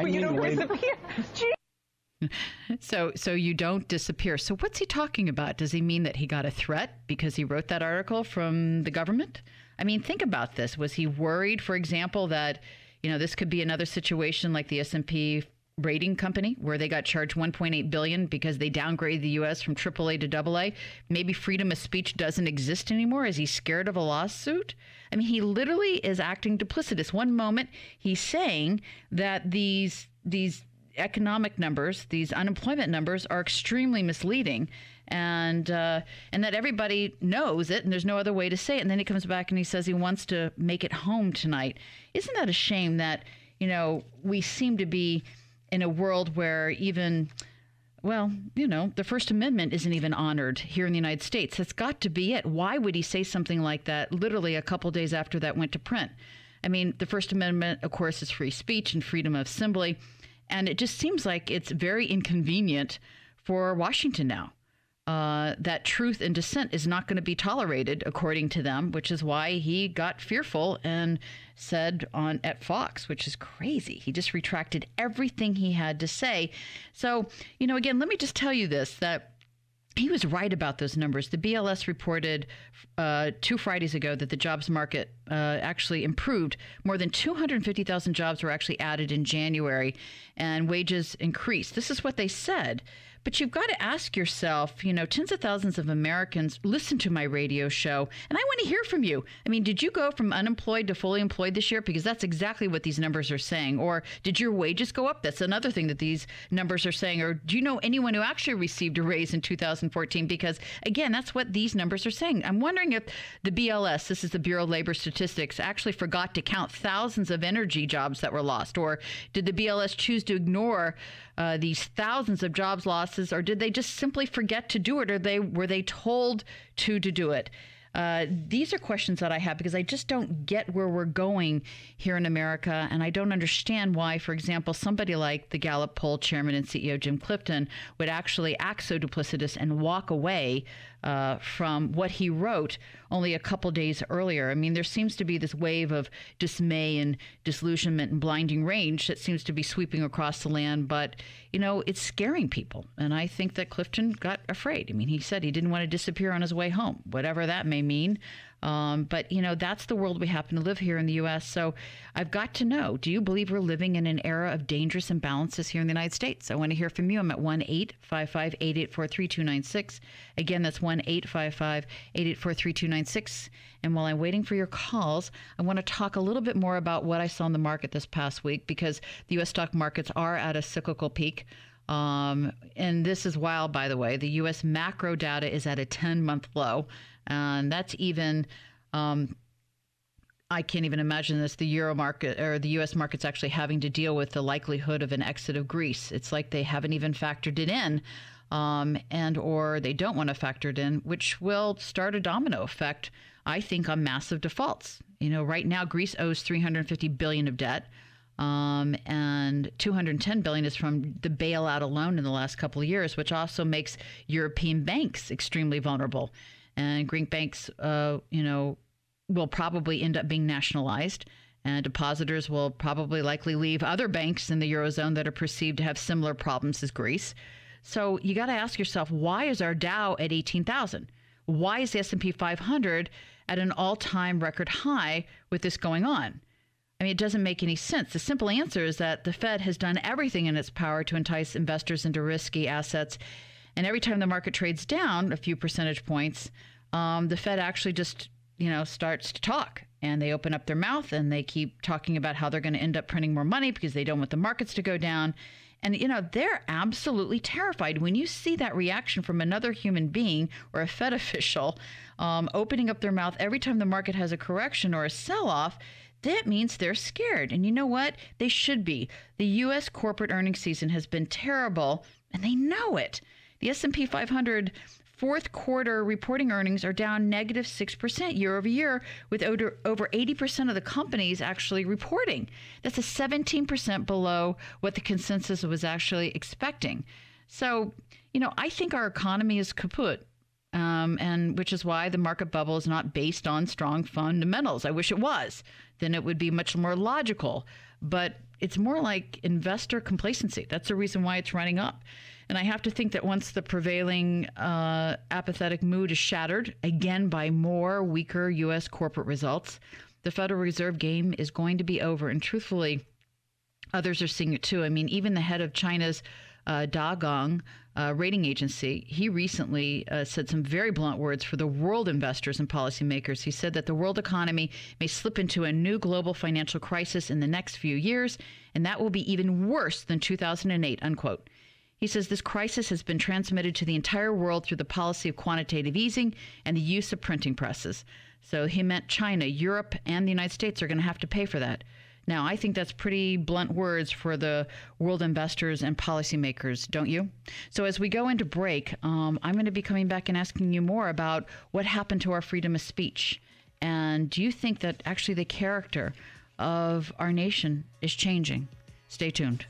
you don't disappear. So what's he talking about? Does he mean that he got a threat because he wrote that article from the government? Think about this. Was he worried, for example, that, this could be another situation like the S&P rating company where they got charged $1.8 billion because they downgraded the U.S. from AAA to AA? Maybe freedom of speech doesn't exist anymore. Is he scared of a lawsuit? He literally is acting duplicitous. One moment he's saying that these economic numbers, these unemployment numbers, are extremely misleading, and that everybody knows it, and there's no other way to say it. And then he comes back and he says he wants to make it home tonight. Isn't that a shame that we seem to be in a world where even, the First Amendment isn't even honored here in the United States? That's got to be it. Why would he say something like that literally a couple days after that went to print? The First Amendment, of course, is free speech and freedom of assembly. And it just seems like it's very inconvenient for Washington now. That truth and dissent is not going to be tolerated, according to them, which is why he got fearful and said at Fox, which is crazy. He just retracted everything he had to say. So, again, let me just tell you this, that he was right about those numbers. The BLS reported 2 Fridays ago that the jobs market actually improved. More than 250,000 jobs were actually added in January, and wages increased. This is what they said. But you've got to ask yourself, tens of thousands of Americans listen to my radio show, and I want to hear from you. Did you go from unemployed to fully employed this year? Because that's exactly what these numbers are saying. Or did your wages go up? That's another thing that these numbers are saying. Or do you know anyone who actually received a raise in 2014? Because, again, that's what these numbers are saying. I'm wondering if the BLS, this is the Bureau of Labor Statistics, actually forgot to count thousands of energy jobs that were lost. Or did the BLS choose to ignore these thousands of jobs losses, or did they just simply forget to do it, or were they told to do it? These are questions that I have because I just don't get where we're going here in America, and I don't understand why, for example, somebody like the Gallup poll chairman and CEO Jim Clifton would actually act so duplicitous and walk away from what he wrote only a couple days earlier. I mean, there seems to be this wave of dismay and disillusionment and blinding rage that seems to be sweeping across the land. But, it's scaring people. And I think that Clifton got afraid. I mean, he said he didn't want to disappear on his way home, whatever that may mean. But, that's the world we happen to live here in the U.S. So I've got to know, do you believe we're living in an era of dangerous imbalances here in the United States? I want to hear from you. I'm at 1-855-884-3296. Again, that's 1-855-884-3296. And while I'm waiting for your calls, I want to talk a little bit more about what I saw in the market this past week, because the U.S. stock markets are at a cyclical peak. And this is wild, by the way. The U.S. macro data is at a 10-month low. And that's even, I can't even imagine this, the Euro market or the U.S. market's actually having to deal with the likelihood of an exit of Greece. It's like they haven't even factored it in, or they don't want to factor it in, which will start a domino effect, I think, on massive defaults. Right now, Greece owes $350 billion of debt. And $210 billion is from the bailout alone in the last couple of years, which also makes European banks extremely vulnerable. And Greek banks, will probably end up being nationalized, and depositors will probably likely leave other banks in the Eurozone that are perceived to have similar problems as Greece. So you got to ask yourself, why is our Dow at 18,000? Why is the S&P 500 at an all-time record high with this going on? I mean, it doesn't make any sense. The simple answer is that the Fed has done everything in its power to entice investors into risky assets. And every time the market trades down a few percentage points, the Fed actually just, starts to talk. And they open up their mouth and they keep talking about how they're going to end up printing more money because they don't want the markets to go down. And, they're absolutely terrified. When you see that reaction from another human being or a Fed official opening up their mouth every time the market has a correction or a sell-off, that means they're scared. And you know what? They should be. The U.S. corporate earnings season has been terrible, and they know it. The S&P 500 fourth quarter reporting earnings are down negative 6% year over year, with over 80% of the companies actually reporting. That's a 17% below what the consensus was actually expecting. So, I think our economy is kaput. And which is why the market bubble is not based on strong fundamentals. I wish it was. Then it would be much more logical. But it's more like investor complacency. That's the reason why it's running up. And I have to think that once the prevailing apathetic mood is shattered, again by more weaker U.S. corporate results, the Federal Reserve game is going to be over. And truthfully, others are seeing it too. I mean, even the head of China's Dagong rating agency, he recently said some very blunt words for the world investors and policymakers. He said that the world economy may slip into a new global financial crisis in the next few years, and that will be even worse than 2008, unquote. He says this crisis has been transmitted to the entire world through the policy of quantitative easing and the use of printing presses. So he meant China, Europe, and the United States are going to have to pay for that. Now, I think that's pretty blunt words for the world investors and policymakers, don't you? So as we go into break, I'm going to be coming back and asking you more about what happened to our freedom of speech. And do you think that actually the character of our nation is changing? Stay tuned.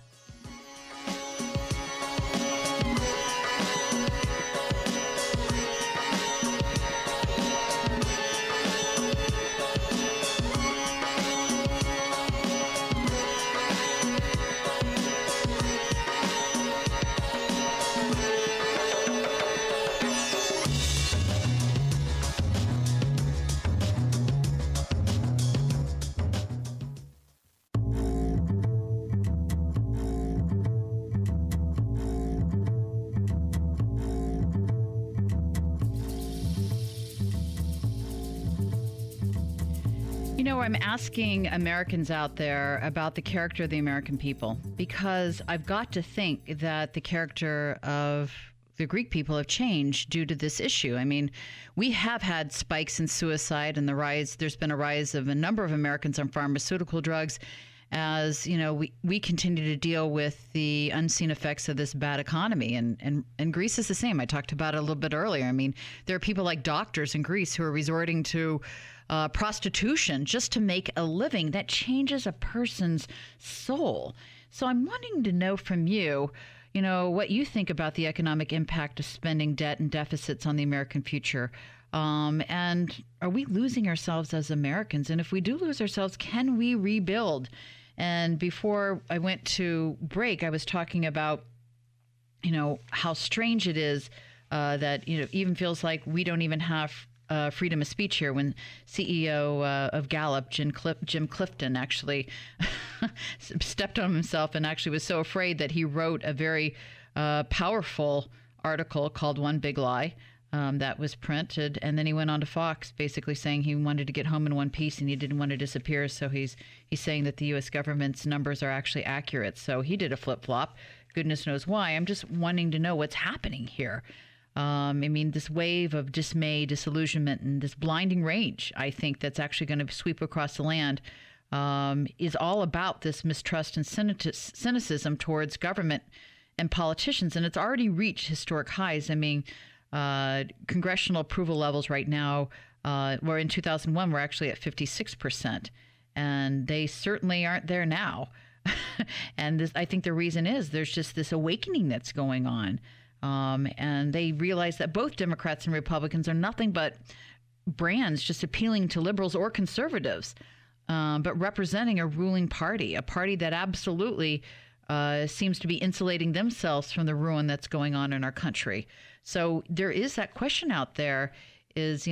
I'm asking Americans out there about the character of the American people, because I've got to think that the character of the Greek people have changed due to this issue. I mean, we have had spikes in suicide and there's been a rise of a number of Americans on pharmaceutical drugs as, we continue to deal with the unseen effects of this bad economy. And Greece is the same. I talked about it a little bit earlier. I mean, there are people like doctors in Greece who are resorting to prostitution just to make a living. That changes a person's soul. So I'm wanting to know from you, what you think about the economic impact of spending, debt, and deficits on the American future. And are we losing ourselves as Americans? And if we do lose ourselves, can we rebuild? And before I went to break, I was talking about, how strange it is that, even feels like we don't even have freedom of speech here when CEO of Gallup, Jim Clifton, actually stepped on himself and actually was so afraid that he wrote a very powerful article called One Big Lie that was printed. And then he went on to Fox basically saying he wanted to get home in one piece and he didn't want to disappear. So he's saying that the U.S. government's numbers are actually accurate. So he did a flip-flop. Goodness knows why. I'm just wanting to know what's happening here. This wave of dismay, disillusionment, and this blinding rage, I think, that's actually going to sweep across the land is all about this mistrust and cynicism towards government and politicians. And it's already reached historic highs. Congressional approval levels right now, were in 2001, we're actually at 56%. And they certainly aren't there now. And I think the reason is there's just this awakening that's going on. And they realize that both Democrats and Republicans are nothing but brands just appealing to liberals or conservatives, but representing a ruling party, a party that absolutely seems to be insulating themselves from the ruin that's going on in our country. So there is that question out there is,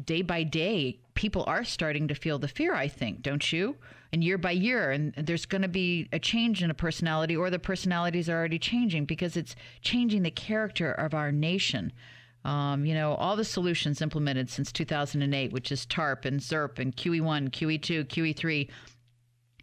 day by day, people are starting to feel the fear, I think, don't you? And year by year, and there's going to be a change in a personality, or the personalities are already changing because it's changing the character of our nation. All the solutions implemented since 2008, which is TARP and ZERP and QE1, QE2, QE3,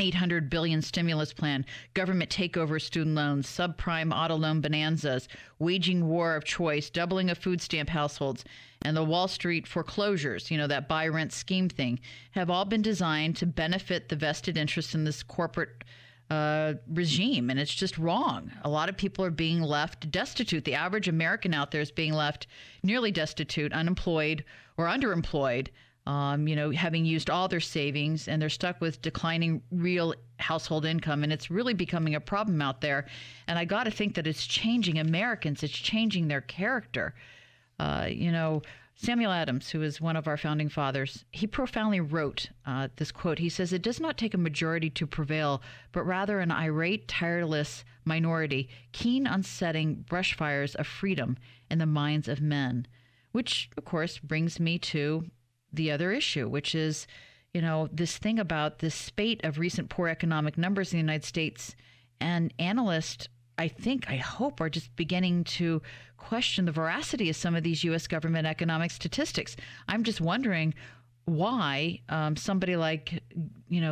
$800 billion stimulus plan, government takeover student loans, subprime auto loan bonanzas, waging war of choice, doubling of food stamp households, and the Wall Street foreclosures, that buy rent scheme thing, have all been designed to benefit the vested interest in this corporate regime. And it's just wrong. A lot of people are being left destitute. The average American out there is being left nearly destitute, unemployed, or underemployed. Having used all their savings, and they're stuck with declining real household income. And it's really becoming a problem out there. And I got to think that it's changing Americans. It's changing their character. Samuel Adams, who is one of our founding fathers, he profoundly wrote this quote. He says, "It does not take a majority to prevail, but rather an irate, tireless minority, keen on setting brush fires of freedom in the minds of men." Which, of course, brings me to the other issue, which is, this thing about this spate of recent poor economic numbers in the United States. And analysts, I hope, are just beginning to question the veracity of some of these U.S. government economic statistics. I'm just wondering why somebody like,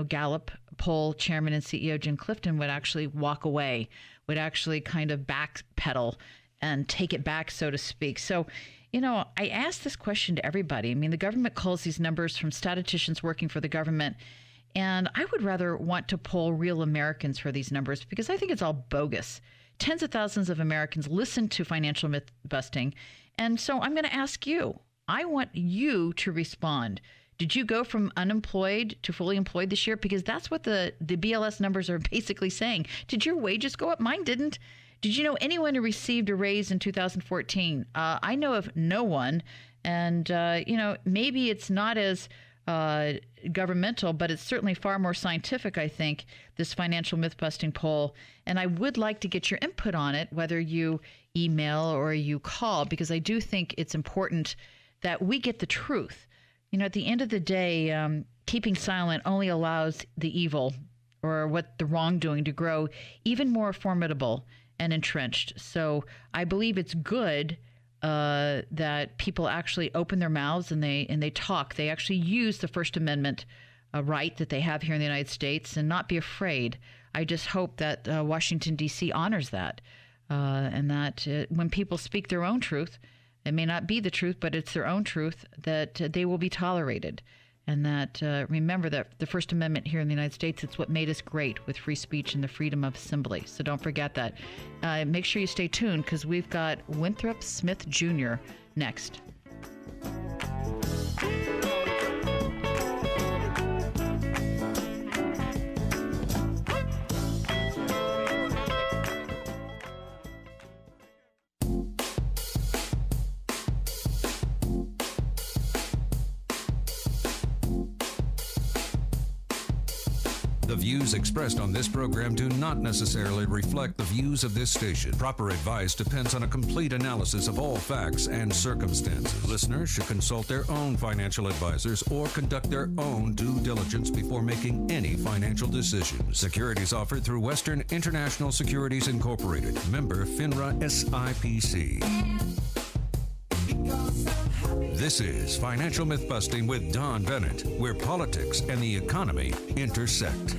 Gallup poll chairman and CEO Jim Clifton would actually walk away, would actually kind of backpedal and take it back, so to speak. So, I asked this question to everybody. The government calls these numbers from statisticians working for the government, and I would rather want to poll real Americans for these numbers because I think it's all bogus. Tens of thousands of Americans listen to financial myth busting, and so I'm going to ask you. I want you to respond. Did you go from unemployed to fully employed this year? Because that's what the BLS numbers are basically saying. Did your wages go up? Mine didn't. Did you know anyone who received a raise in 2014? I know of no one. And, maybe it's not as governmental, but it's certainly far more scientific, I think, this financial myth-busting poll. And I would like to get your input on it, whether you email or you call, because I do think it's important that we get the truth. At the end of the day, keeping silent only allows the evil or what the wrongdoing to grow even more formidable and entrenched. So I believe it's good that people actually open their mouths and they talk. They actually use the First Amendment right that they have here in the United States and not be afraid. I just hope that Washington, D.C. honors that and that when people speak their own truth, it may not be the truth, but it's their own truth, that they will be tolerated. And that, remember that the First Amendment here in the United States, it's what made us great with free speech and the freedom of assembly. So don't forget that. Make sure you stay tuned because we've got Winthrop Smith Jr. next. The views expressed on this program do not necessarily reflect the views of this station. Proper advice depends on a complete analysis of all facts and circumstances. Listeners should consult their own financial advisors or conduct their own due diligence before making any financial decisions. Securities offered through Western International Securities Incorporated. Member FINRA SIPC. This is Financial Myth-Busting with Don Bennett, where politics and the economy intersect.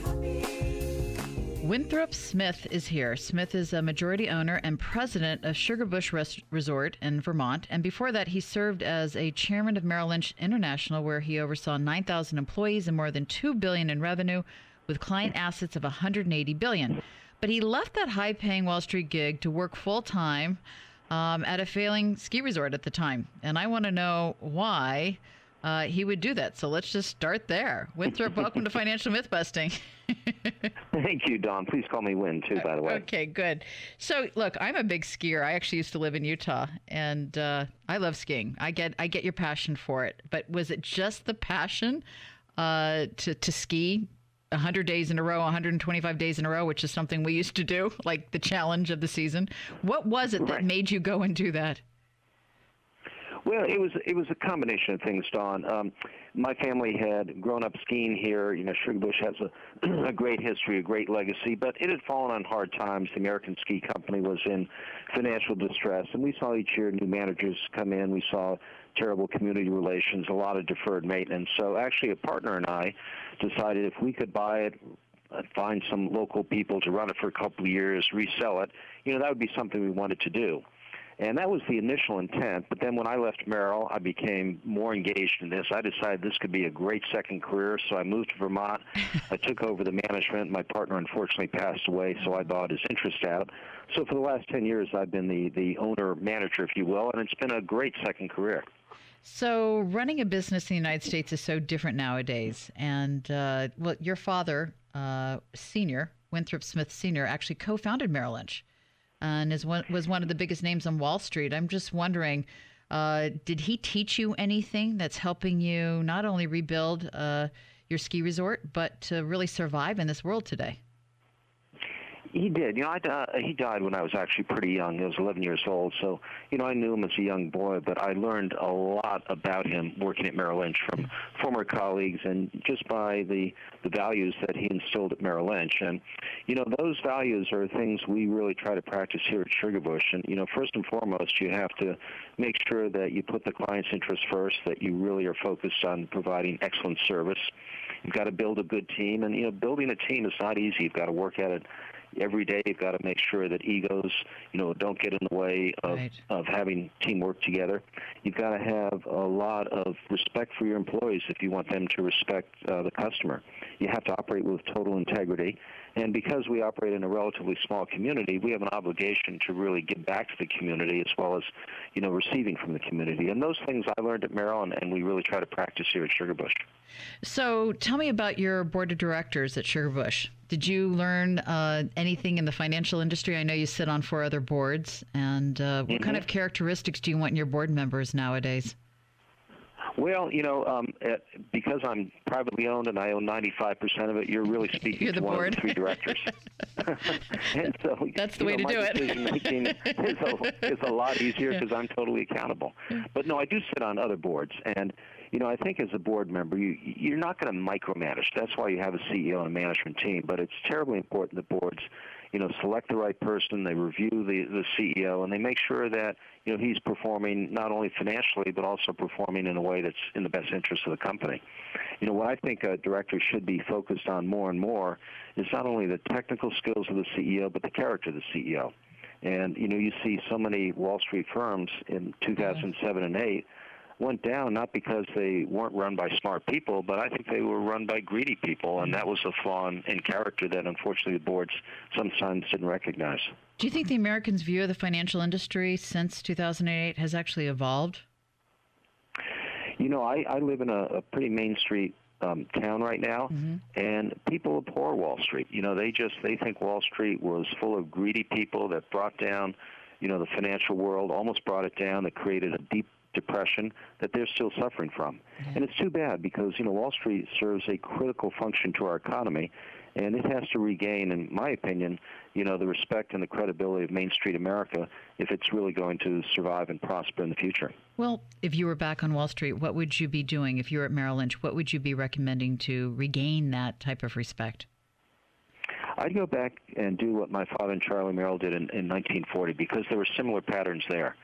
Winthrop Smith is here. Smith is a majority owner and president of Sugarbush Resort in Vermont. And before that, he served as a chairman of Merrill Lynch International, where he oversaw 9,000 employees and more than $2 billion in revenue with client assets of $180 billion. But he left that high-paying Wall Street gig to work full-time at a failing ski resort at the time. And I want to know why he would do that. So let's just start there. Winthrop, welcome to Financial Myth-Busting. Thank you, Don. Please call me Win, too, by the way. Okay, good. So, look, I'm a big skier. I actually used to live in Utah, and I love skiing. I get your passion for it. But was it just the passion to ski 100 days in a row, 125 days in a row, which is something we used to do, like the challenge of the season? What was it that made you go and do that? Well, it was a combination of things, Don. My family had grown up skiing here. You know, Sugarbush has a great history, a great legacy, but it had fallen on hard times. The American Ski Company was in financial distress, and we saw each year new managers come in. We saw terrible community relations, a lot of deferred maintenance. So actually a partner and I decided if we could buy it, find some local people to run it for a couple of years, resell it, you know, that would be something we wanted to do. And that was the initial intent. But then when I left Merrill, I became more engaged in this. I decided this could be a great second career, so I moved to Vermont. I took over the management. My partner unfortunately passed away, so I bought his interest out. So for the last 10 years, I've been the owner-manager, if you will, and it's been a great second career. So running a business in the United States is so different nowadays. And well, your father, Senior, Winthrop Smith Sr., actually co-founded Merrill Lynch and was one of the biggest names on Wall Street. I'm just wondering, did he teach you anything that's helping you not only rebuild your ski resort, but to really survive in this world today? He did. You know, he died when I was actually pretty young. I was 11 years old. So, you know, I knew him as a young boy, but I learned a lot about him working at Merrill Lynch from former colleagues and just by the values that he instilled at Merrill Lynch. And, you know, those values are things we really try to practice here at Sugarbush. And, you know, first and foremost, you have to make sure that you put the client's interest first, that you really are focused on providing excellent service. You've got to build a good team. And, you know, building a team is not easy. You've got to work at it every day. You've got to make sure that egos, you know, don't get in the way of having teamwork together. You've got to have a lot of respect for your employees if you want them to respect the customer. You have to operate with total integrity. And because we operate in a relatively small community, we have an obligation to really give back to the community as well as, you know, receiving from the community. And those things I learned at Merrill, and we really try to practice here at Sugarbush. So tell me about your board of directors at Sugarbush. Did you learn anything in the financial industry? I know you sit on 4 other boards. And what kind of characteristics do you want in your board members nowadays? Well, you know, because I'm privately owned and I own 95% of it, you're really speaking to one of the 3 directors. And so that's the way to do it. Decision-making is a lot easier because I'm totally accountable. But no, I do sit on other boards. And, you know, I think as a board member, you're not going to micromanage. That's why you have a CEO and a management team. But it's terribly important that boards, you know, select the right person, they review the CEO, and they make sure that, you know, he's performing not only financially but also performing in a way that's in the best interest of the company. You know, what I think a director should be focused on more and more is not only the technical skills of the CEO but the character of the CEO. And, you know, you see so many Wall Street firms in 2007 and 8 went down not because they weren't run by smart people, but I think they were run by greedy people, and that was a flaw in character that unfortunately the boards sometimes didn't recognize. Do you think the Americans' view of the financial industry since 2008 has actually evolved? You know, I live in a pretty Main Street town right now, and people abhor Wall Street. You know, they think Wall Street was full of greedy people that brought down, you know, the financial world, almost brought it down, that created a deep depression that they're still suffering from. And it's too bad because, Wall Street serves a critical function to our economy, and it has to regain, in my opinion, the respect and the credibility of Main Street America if it's really going to survive and prosper in the future. Well, if you were back on Wall Street, what would you be doing? If you were at Merrill Lynch, what would you be recommending to regain that type of respect? I'd go back and do what my father and Charlie Merrill did in 1940 because there were similar patterns there.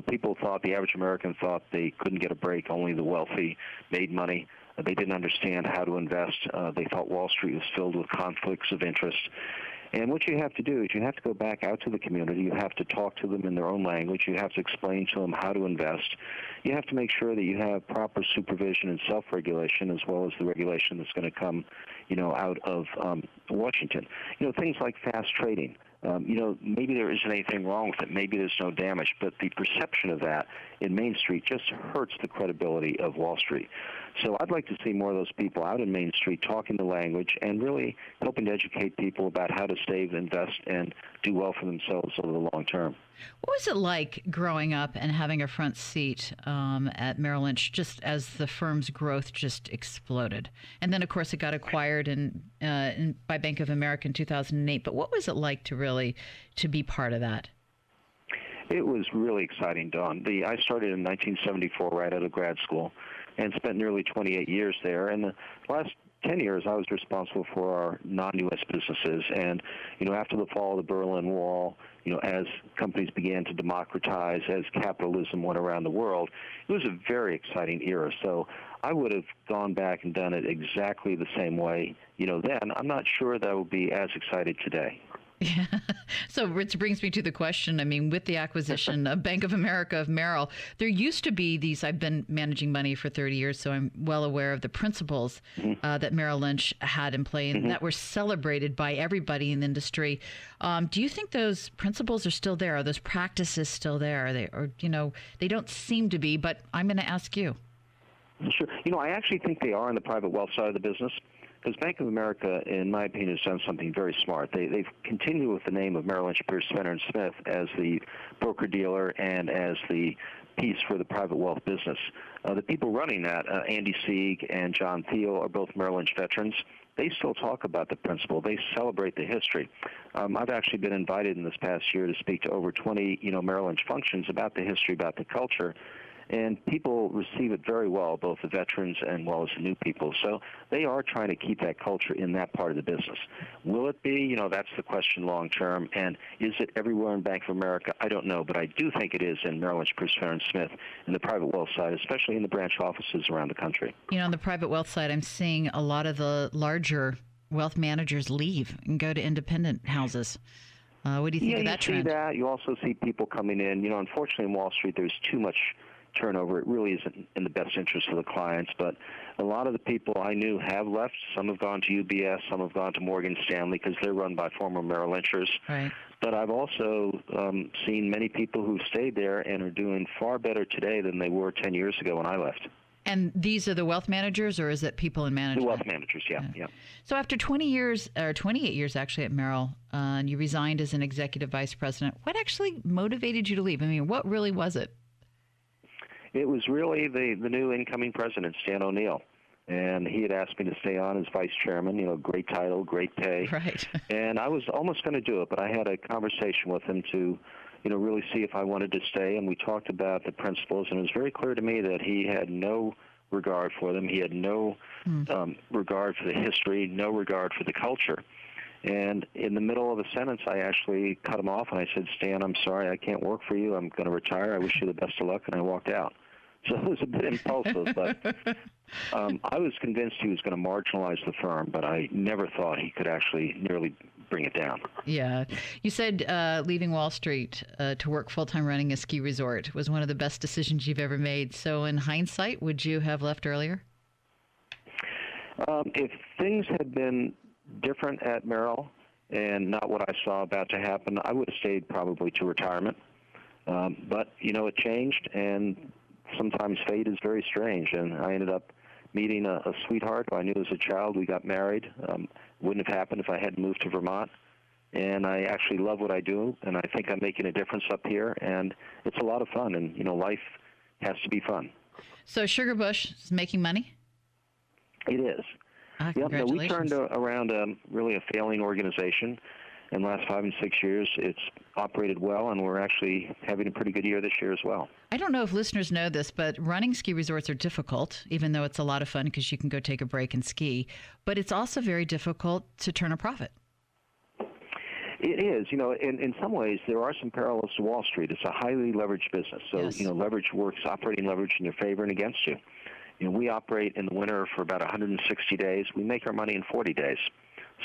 People thought, the average American thought they couldn't get a break, only the wealthy made money. They didn't understand how to invest. They thought Wall Street was filled with conflicts of interest. And what you have to do is you have to go back out to the community. You have to talk to them in their own language. You have to explain to them how to invest. You have to make sure that you have proper supervision and self-regulation as well as the regulation that's going to come, out of Washington. Things like fast trading. Maybe there isn't anything wrong with it. Maybe there's no damage. But the perception of that in Main Street just hurts the credibility of Wall Street. So I'd like to see more of those people out in Main Street talking the language and really helping to educate people about how to save, invest, and do well for themselves over the long term. What was it like growing up and having a front seat at Merrill Lynch just as the firm's growth just exploded? And then, of course, it got acquired by Bank of America in 2008. But what was it like to be part of that? It was really exciting, Dawn. I started in 1974 right out of grad school and spent nearly 28 years there. And the last 10 years, I was responsible for our non-U.S. businesses. And, after the fall of the Berlin Wall, as companies began to democratize, as capitalism went around the world, it was a very exciting era. So I would have gone back and done it exactly the same way, then. I'm not sure that I would be as excited today. Yeah. So, which brings me to the question. I mean, with the acquisition of Bank of America of Merrill, there used to be these. I've been managing money for 30 years, so I'm well aware of the principles that Merrill Lynch had in play and that were celebrated by everybody in the industry. Do you think those principles are still there? Are those practices still there? They don't seem to be, but I'm going to ask you. Sure. I actually think they are in the private wealth side of the business. Because Bank of America, in my opinion, has done something very smart. They've continued with the name of Merrill Lynch, Pierce, Spencer & Smith as the broker-dealer and as the piece for the private wealth business. The people running that, Andy Sieg and John Thiel, are both Merrill Lynch veterans. They still talk about the principle. They celebrate the history. I've actually been invited in this past year to speak to over 20, Merrill Lynch functions about the history, about the culture. And people receive it very well, both the veterans and well as the new people. So they are trying to keep that culture in that part of the business. Will it be? That's the question long term. And is it everywhere in Bank of America? I don't know. But I do think it is in Merrill Lynch, Pierce, Smith, in the private wealth side, especially in the branch offices around the country. On the private wealth side, I'm seeing a lot of the larger wealth managers leave and go to independent houses. What do you think of that trend? You see that. You also see people coming in. Unfortunately, in Wall Street, there's too much turnover. It really isn't in the best interest of the clients, but a lot of the people I knew have left. Some have gone to UBS, some have gone to Morgan Stanley because they're run by former Merrill Lynchers. Right. But I've also seen many people who've stayed there and are doing far better today than they were 10 years ago when I left. And these are the wealth managers, or is it people in management? The wealth managers, yeah. So after 20 years, or 28 years actually at Merrill, and you resigned as an executive vice president, what actually motivated you to leave? I mean, what really was it? It was really the new incoming president, Stan O'Neill. And he had asked me to stay on as vice chairman, great title, great pay. Right. And I was almost going to do it, but I had a conversation with him to, really see if I wanted to stay. And we talked about the principles, and it was very clear to me that he had no regard for them. He had no regard for the history, no regard for the culture. And in the middle of a sentence, I actually cut him off, and I said, Stan, I'm sorry, I can't work for you. I'm going to retire. I wish you the best of luck, and I walked out. So it was a bit impulsive, but I was convinced he was going to marginalize the firm, but I never thought he could actually nearly bring it down. Yeah. You said leaving Wall Street to work full-time running a ski resort was one of the best decisions you've ever made. So in hindsight, would you have left earlier? If things had been different at Merrill and not what I saw about to happen, I would have stayed probably to retirement. But, it changed, and sometimes fate is very strange, and I ended up meeting a sweetheart who I knew as a child. We got married. Wouldn't have happened if I hadn't moved to Vermont. And I actually love what I do, and I think I'm making a difference up here, and it's a lot of fun. And, life has to be fun. So Sugarbush is making money? It is. Congratulations. We turned around really a failing organization. In the last 5 and 6 years, it's operated well, and we're actually having a pretty good year this year as well. I don't know if listeners know this, but running ski resorts are difficult, even though it's a lot of fun because you can go take a break and ski. But it's also very difficult to turn a profit. It is. In some ways, there are some parallels to Wall Street. It's a highly leveraged business. So, yes. Leverage works, operating leverage in your favor and against you. We operate in the winter for about 160 days. We make our money in 40 days.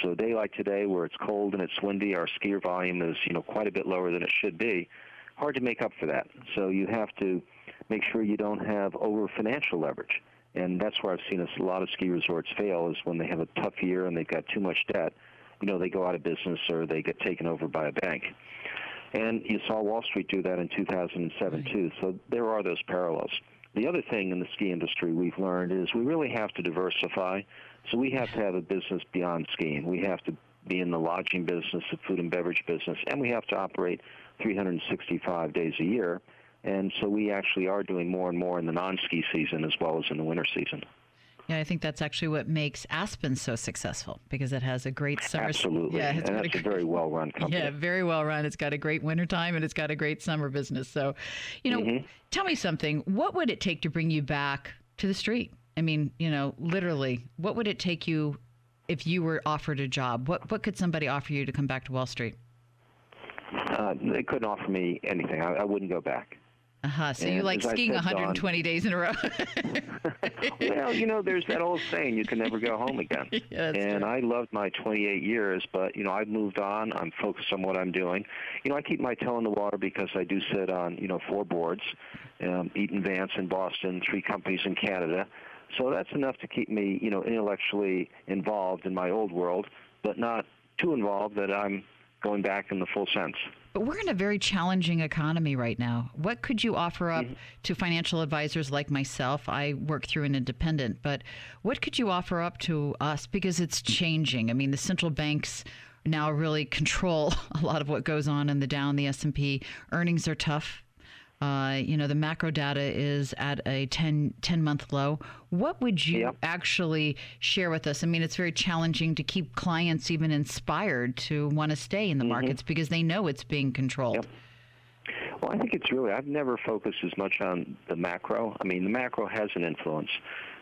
So a day like today where it's cold and it's windy, our skier volume is, quite a bit lower than it should be. Hard to make up for that. So you have to make sure you don't have over financial leverage. And that's where I've seen a lot of ski resorts fail is when they have a tough year and they've got too much debt. They go out of business or they get taken over by a bank. And you saw Wall Street do that in 2007 too. So there are those parallels. The other thing in the ski industry we've learned is we really have to diversify. So we have to have a business beyond skiing. We have to be in the lodging business, the food and beverage business, and we have to operate 365 days a year. And so we actually are doing more and more in the non-ski season as well as in the winter season. Yeah, I think that's actually what makes Aspen so successfel because it has a great summer. Absolutely. Yeah, and that's a very well-run company. Yeah, very well run. It's got a great wintertime and it's got a great summer business. So, Tell me something. What would it take to bring you back to the street? I mean, literally, what would it take you if you were offered a job? What could somebody offer you to come back to Wall Street? They couldn't offer me anything. I wouldn't go back. So you like skiing 120 days in a row? Well, there's that old saying, you can never go home again. Yeah, and true. I loved my 28 years, but, I've moved on. I'm focused on what I'm doing. I keep my toe in the water because I do sit on, 4 boards, Eaton Vance in Boston, 3 companies in Canada. So that's enough to keep me, intellectually involved in my old world, but not too involved that I'm going back in the full sense. But we're in a very challenging economy right now. What could you offer up to financial advisors like myself? I work through an independent, but what could you offer up to us? Because it's changing. I mean, the central banks now really control a lot of what goes on in the Dow and the S&P. Earnings are tough. The macro data is at a 10-month low. What would you actually share with us? I mean, it's very challenging to keep clients even inspired to want to stay in the markets because they know it's being controlled. Yep. Well, I think I've never focused as much on the macro. I mean, the macro has an influence,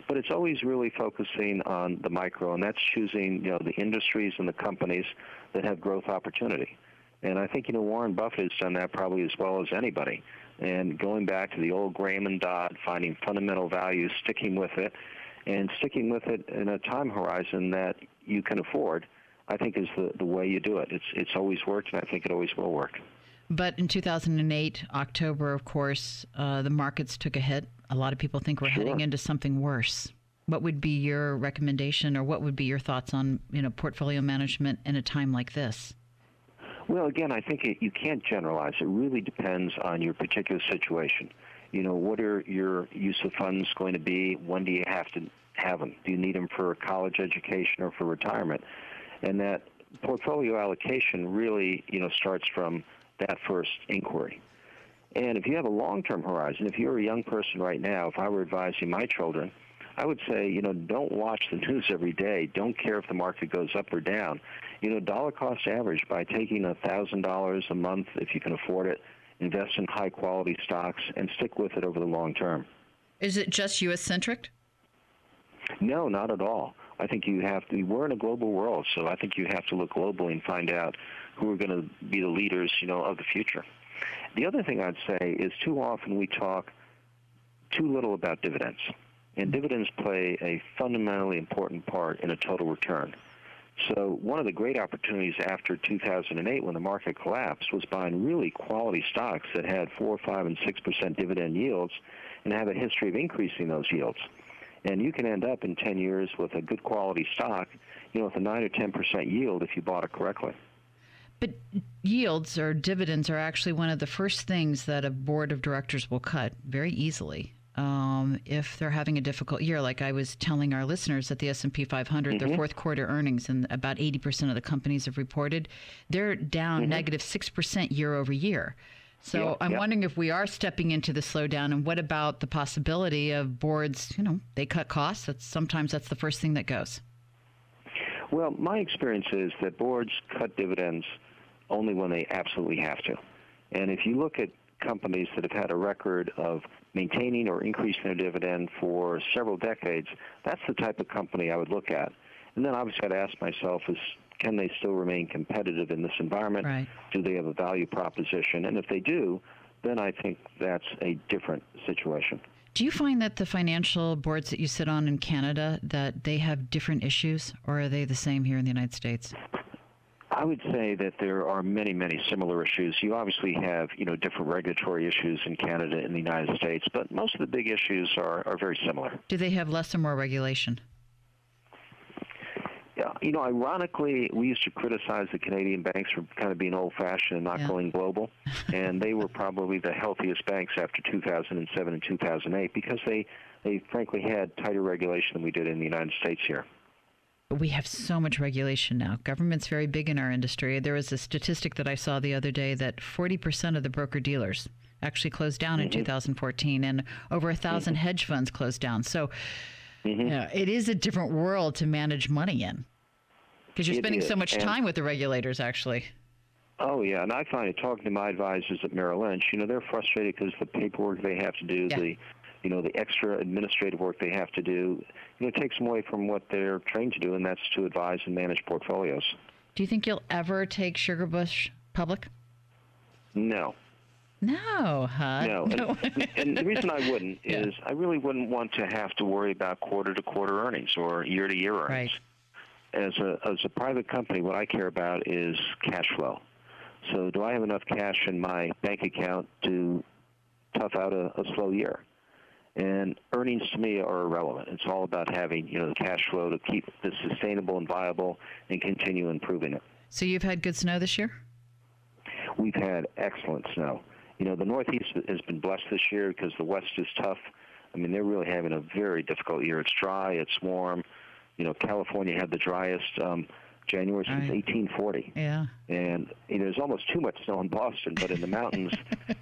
but it's always really focusing on the micro, and that's choosing, the industries and the companies that have growth opportunity. And I think, Warren Buffett has done that probably as well as anybody. And going back to the old Graham and Dodd, finding fundamental values, sticking with it, and sticking with it in a time horizon that you can afford, I think is the way you do it. It's always worked, and I think it always will work. But in 2008, October, of course, the markets took a hit. A lot of people think we're heading into something worse. What would be your recommendation, or what would be your thoughts on, portfolio management in a time like this? Well, again, I think you can't generalize. It really depends on your particular situation. What are your use of funds going to be? When do you have to have them? Do you need them for a college education or for retirement? And that portfolio allocation really, starts from that first inquiry. And if you have a long-term horizon, if you're a young person right now, if I were advising my children, I would say, don't watch the news every day. Don't care if the market goes up or down. Dollar cost average by taking $1,000 a month, if you can afford it, invest in high-quality stocks, and stick with it over the long term. Is it just U.S.-centric? No, not at all. I think you have to. We're in a global world, so I think you have to look globally and find out who are going to be the leaders, of the future. The other thing I'd say is too often we talk too little about dividends. And dividends play a fundamentally important part in a total return. So one of the great opportunities after 2008 when the market collapsed was buying really quality stocks that had 4%, 5%, and 6% dividend yields and have a history of increasing those yields. And you can end up in 10 years with a good quality stock, with a 9 or 10% yield if you bought it correctly. But yields or dividends are actually one of the first things that a board of directors will cut very easily. If they're having a difficult year, like I was telling our listeners at the S&P 500, their fourth quarter earnings, and about 80% of the companies have reported, they're down negative 6% year over year. So I'm wondering if we are stepping into the slowdown, and what about the possibility of boards, they cut costs? Sometimes that's the first thing that goes. Well, my experience is that boards cut dividends only when they absolutely have to. And if you look at companies that have had a record of maintaining or increasing their dividend for several decades, that's the type of company I would look at. And then obviously I'd ask myself can they still remain competitive in this environment? Right. Do they have a value proposition? And if they do, then I think that's a different situation. Do you find that the financial boards that you sit on in Canada, that they have different issues, or are they the same here in the United States? I would say that there are many, many similar issues. You obviously have, different regulatory issues in Canada and the United States, but most of the big issues are very similar. Do they have less or more regulation? Yeah, ironically, we used to criticize the Canadian banks for kind of being old-fashioned and not going global, and they were probably the healthiest banks after 2007 and 2008 because they frankly had tighter regulation than we did in the United States here. We have so much regulation now. Government's very big in our industry. There was a statistic that I saw the other day that 40% of the broker-dealers actually closed down in 2014, and over 1,000 hedge funds closed down. So it is a different world to manage money in because you're spending so much time with the regulators, actually. Oh, yeah, and I find it, talking to my advisors at Merrill Lynch, they're frustrated because the paperwork they have to do, the extra administrative work they have to do, it takes them away from what they're trained to do, and that's to advise and manage portfolios. Do you think you'll ever take Sugarbush public? No. No, huh? No. And the reason I wouldn't is I really wouldn't want to have to worry about quarter-to-quarter earnings or year-to-year earnings. Right. As a private company, what I care about is cash flow. So do I have enough cash in my bank account to tough out a slow year? And earnings to me are irrelevant. It's all about having, the cash flow to keep this sustainable and viable and continue improving it. So you've had good snow this year? We've had excellent snow. The Northeast has been blessed this year because the West is tough. I mean, they're really having a very difficult year. It's dry, it's warm. California had the driest January since 1840. Yeah. And there's almost too much snow in Boston, but in the mountains,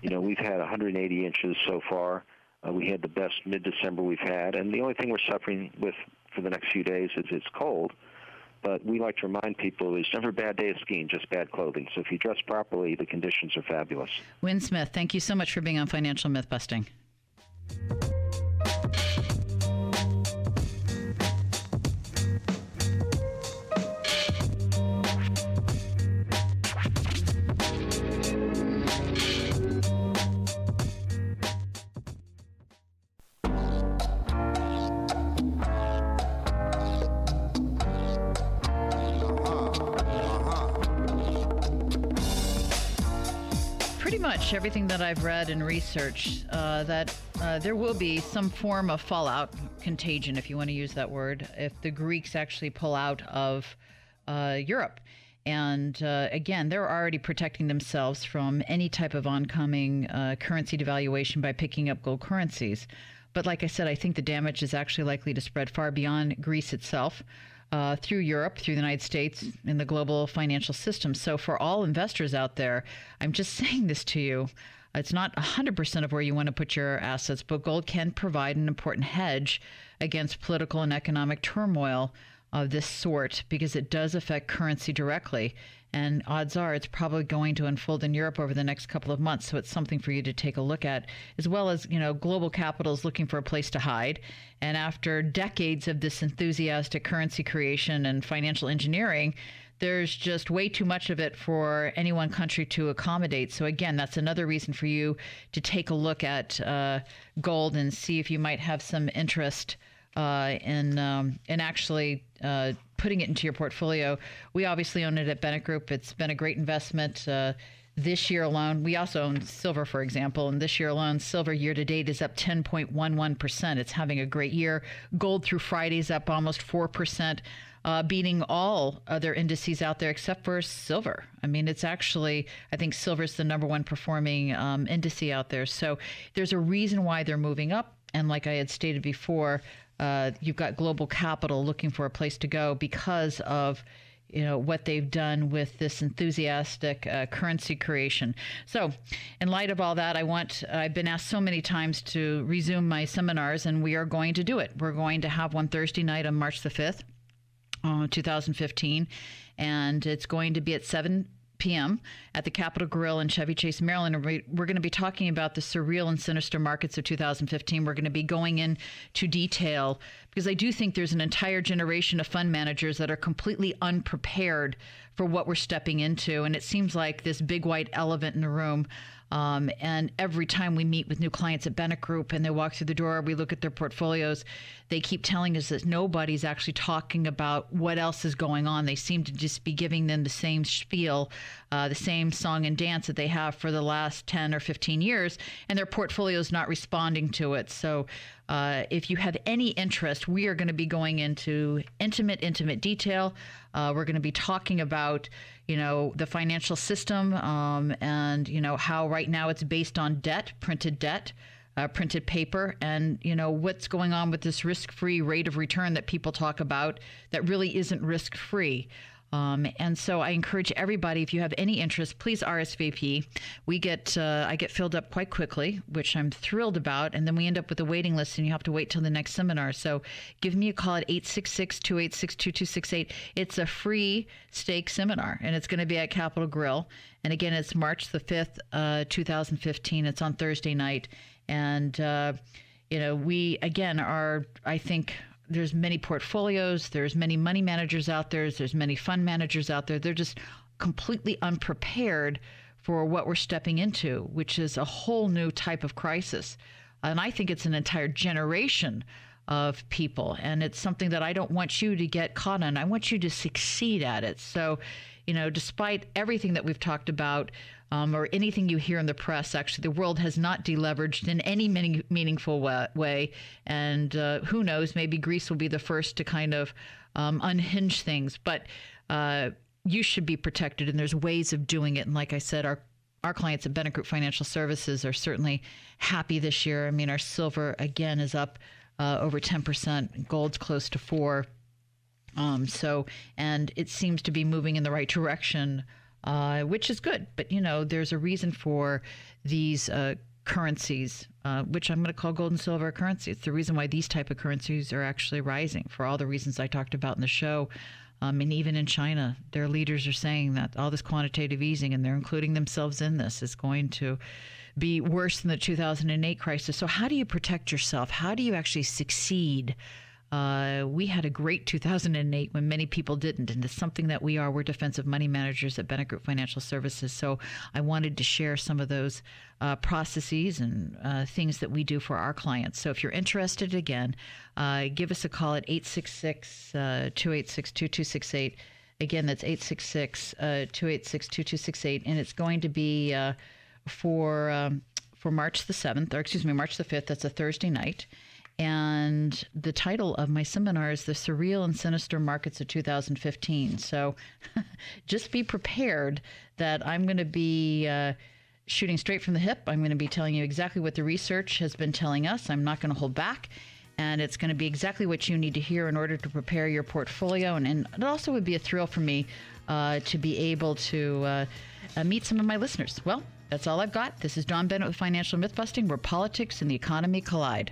we've had 180 inches so far. We had the best mid-December we've had, and the only thing we're suffering with for the next few days is it's cold. But we like to remind people there's never a bad day of skiing, just bad clothing. So if you dress properly, the conditions are fabulous. Win Smith, thank you so much for being on Financial Myth Busting. Everything that I've read and researched, that there will be some form of fallout, contagion, if you want to use that word, if the Greeks actually pull out of Europe. And again, they're already protecting themselves from any type of oncoming currency devaluation by picking up gold currencies. But like I said, I think the damage is actually likely to spread far beyond Greece itself. Through Europe, through the United States, in the global financial system. So for all investors out there, I'm just saying this to you. It's not 100% of where you want to put your assets, but gold can provide an important hedge against political and economic turmoil of this sort because it does affect currency directly. And odds are it's probably going to unfold in Europe over the next couple of months. So it's something for you to take a look at, as well as, global capital is looking for a place to hide. And after decades of this enthusiastic currency creation and financial engineering, there's just way too much of it for any one country to accommodate. So again, that's another reason for you to take a look at gold and see if you might have some interest in actually putting it into your portfolio. We obviously own it at Bennett Group. It's been a great investment. This year alone, we also own silver, for example, and this year alone, silver year to date is up 10.11%. It's having a great year. Gold through Friday is up almost 4%, beating all other indices out there except for silver. I mean, it's actually, I think silver is the number one performing index out there. So there's a reason why they're moving up. And like I had stated before, you've got global capital looking for a place to go because of what they've done with this enthusiastic currency creation. So in light of all that, I've been asked so many times to resume my seminars, and we are going to do it. We're going to have one Thursday night on March the 5th, 2015, and it's going to be at 7 p.m. at the Capitol Grill in Chevy Chase, Maryland. And we're going to be talking about the surreal and sinister markets of 2015. We're going to be going into detail because I do think there's an entire generation of fund managers that are completely unprepared for what we're stepping into. And it seems like this big white elephant in the room. And every time we meet with new clients at Bennett Group and they walk through the door, we look at their portfolios, they keep telling us that nobody's actually talking about what else is going on. They seem to just be giving them the same spiel, the same song and dance that they have for the last 10 or 15 years, and their portfolio's not responding to it. So if you have any interest, we are going to be going into intimate detail. We're going to be talking about the financial system, and how right now it's based on printed paper, and what's going on with this risk-free rate of return that people talk about that really isn't risk-free. And so I encourage everybody, if you have any interest, please RSVP. I get filled up quite quickly, which I'm thrilled about, and then we end up with a waiting list, and you have to wait till the next seminar. So give me a call at 866-286-2268. It's a free steak seminar, and it's going to be at Capitol Grill. And again, it's March the 5th, 2015. It's on Thursday night. And, we, again, I think there's many portfolios, there's many money managers out there, there's many fund managers out there. They're just completely unprepared for what we're stepping into, which is a whole new type of crisis. And I think it's an entire generation of people. And it's something that I don't want you to get caught on. I want you to succeed at it. So, despite everything that we've talked about, or anything you hear in the press, actually, the world has not deleveraged in any meaningful way. And who knows, maybe Greece will be the first to kind of unhinge things. But you should be protected, and there's ways of doing it. And like I said, our clients at Bennett Group Financial Services are certainly happy this year. I mean, our silver, again, is up over 10%. Gold's close to 4%. And it seems to be moving in the right direction, which is good. But, there's a reason for these currencies, which I'm going to call gold and silver currency. It's the reason why these type of currencies are actually rising, for all the reasons I talked about in the show. And even in China, their leaders are saying that all this quantitative easing, and they're including themselves in this, is going to be worse than the 2008 crisis. So how do you protect yourself? How do you actually succeed? We had a great 2008 when many people didn't, and it's something that we're defensive money managers at Bennett Group Financial Services. So I wanted to share some of those processes and things that we do for our clients. So if you're interested, again, give us a call at 866-286-2268. Again, that's 866-286-2268, and it's going to be for March the 7th, or excuse me, March the 5th. That's a Thursday night. And the title of my seminar is The Surreal and Sinister Markets of 2015. So just be prepared that I'm going to be shooting straight from the hip. I'm going to be telling you exactly what the research has been telling us. I'm not going to hold back. And it's going to be exactly what you need to hear in order to prepare your portfolio. And it also would be a thrill for me to be able to meet some of my listeners. Well, that's all I've got. This is Dawn Bennett with Financial Mythbusting, where politics and the economy collide.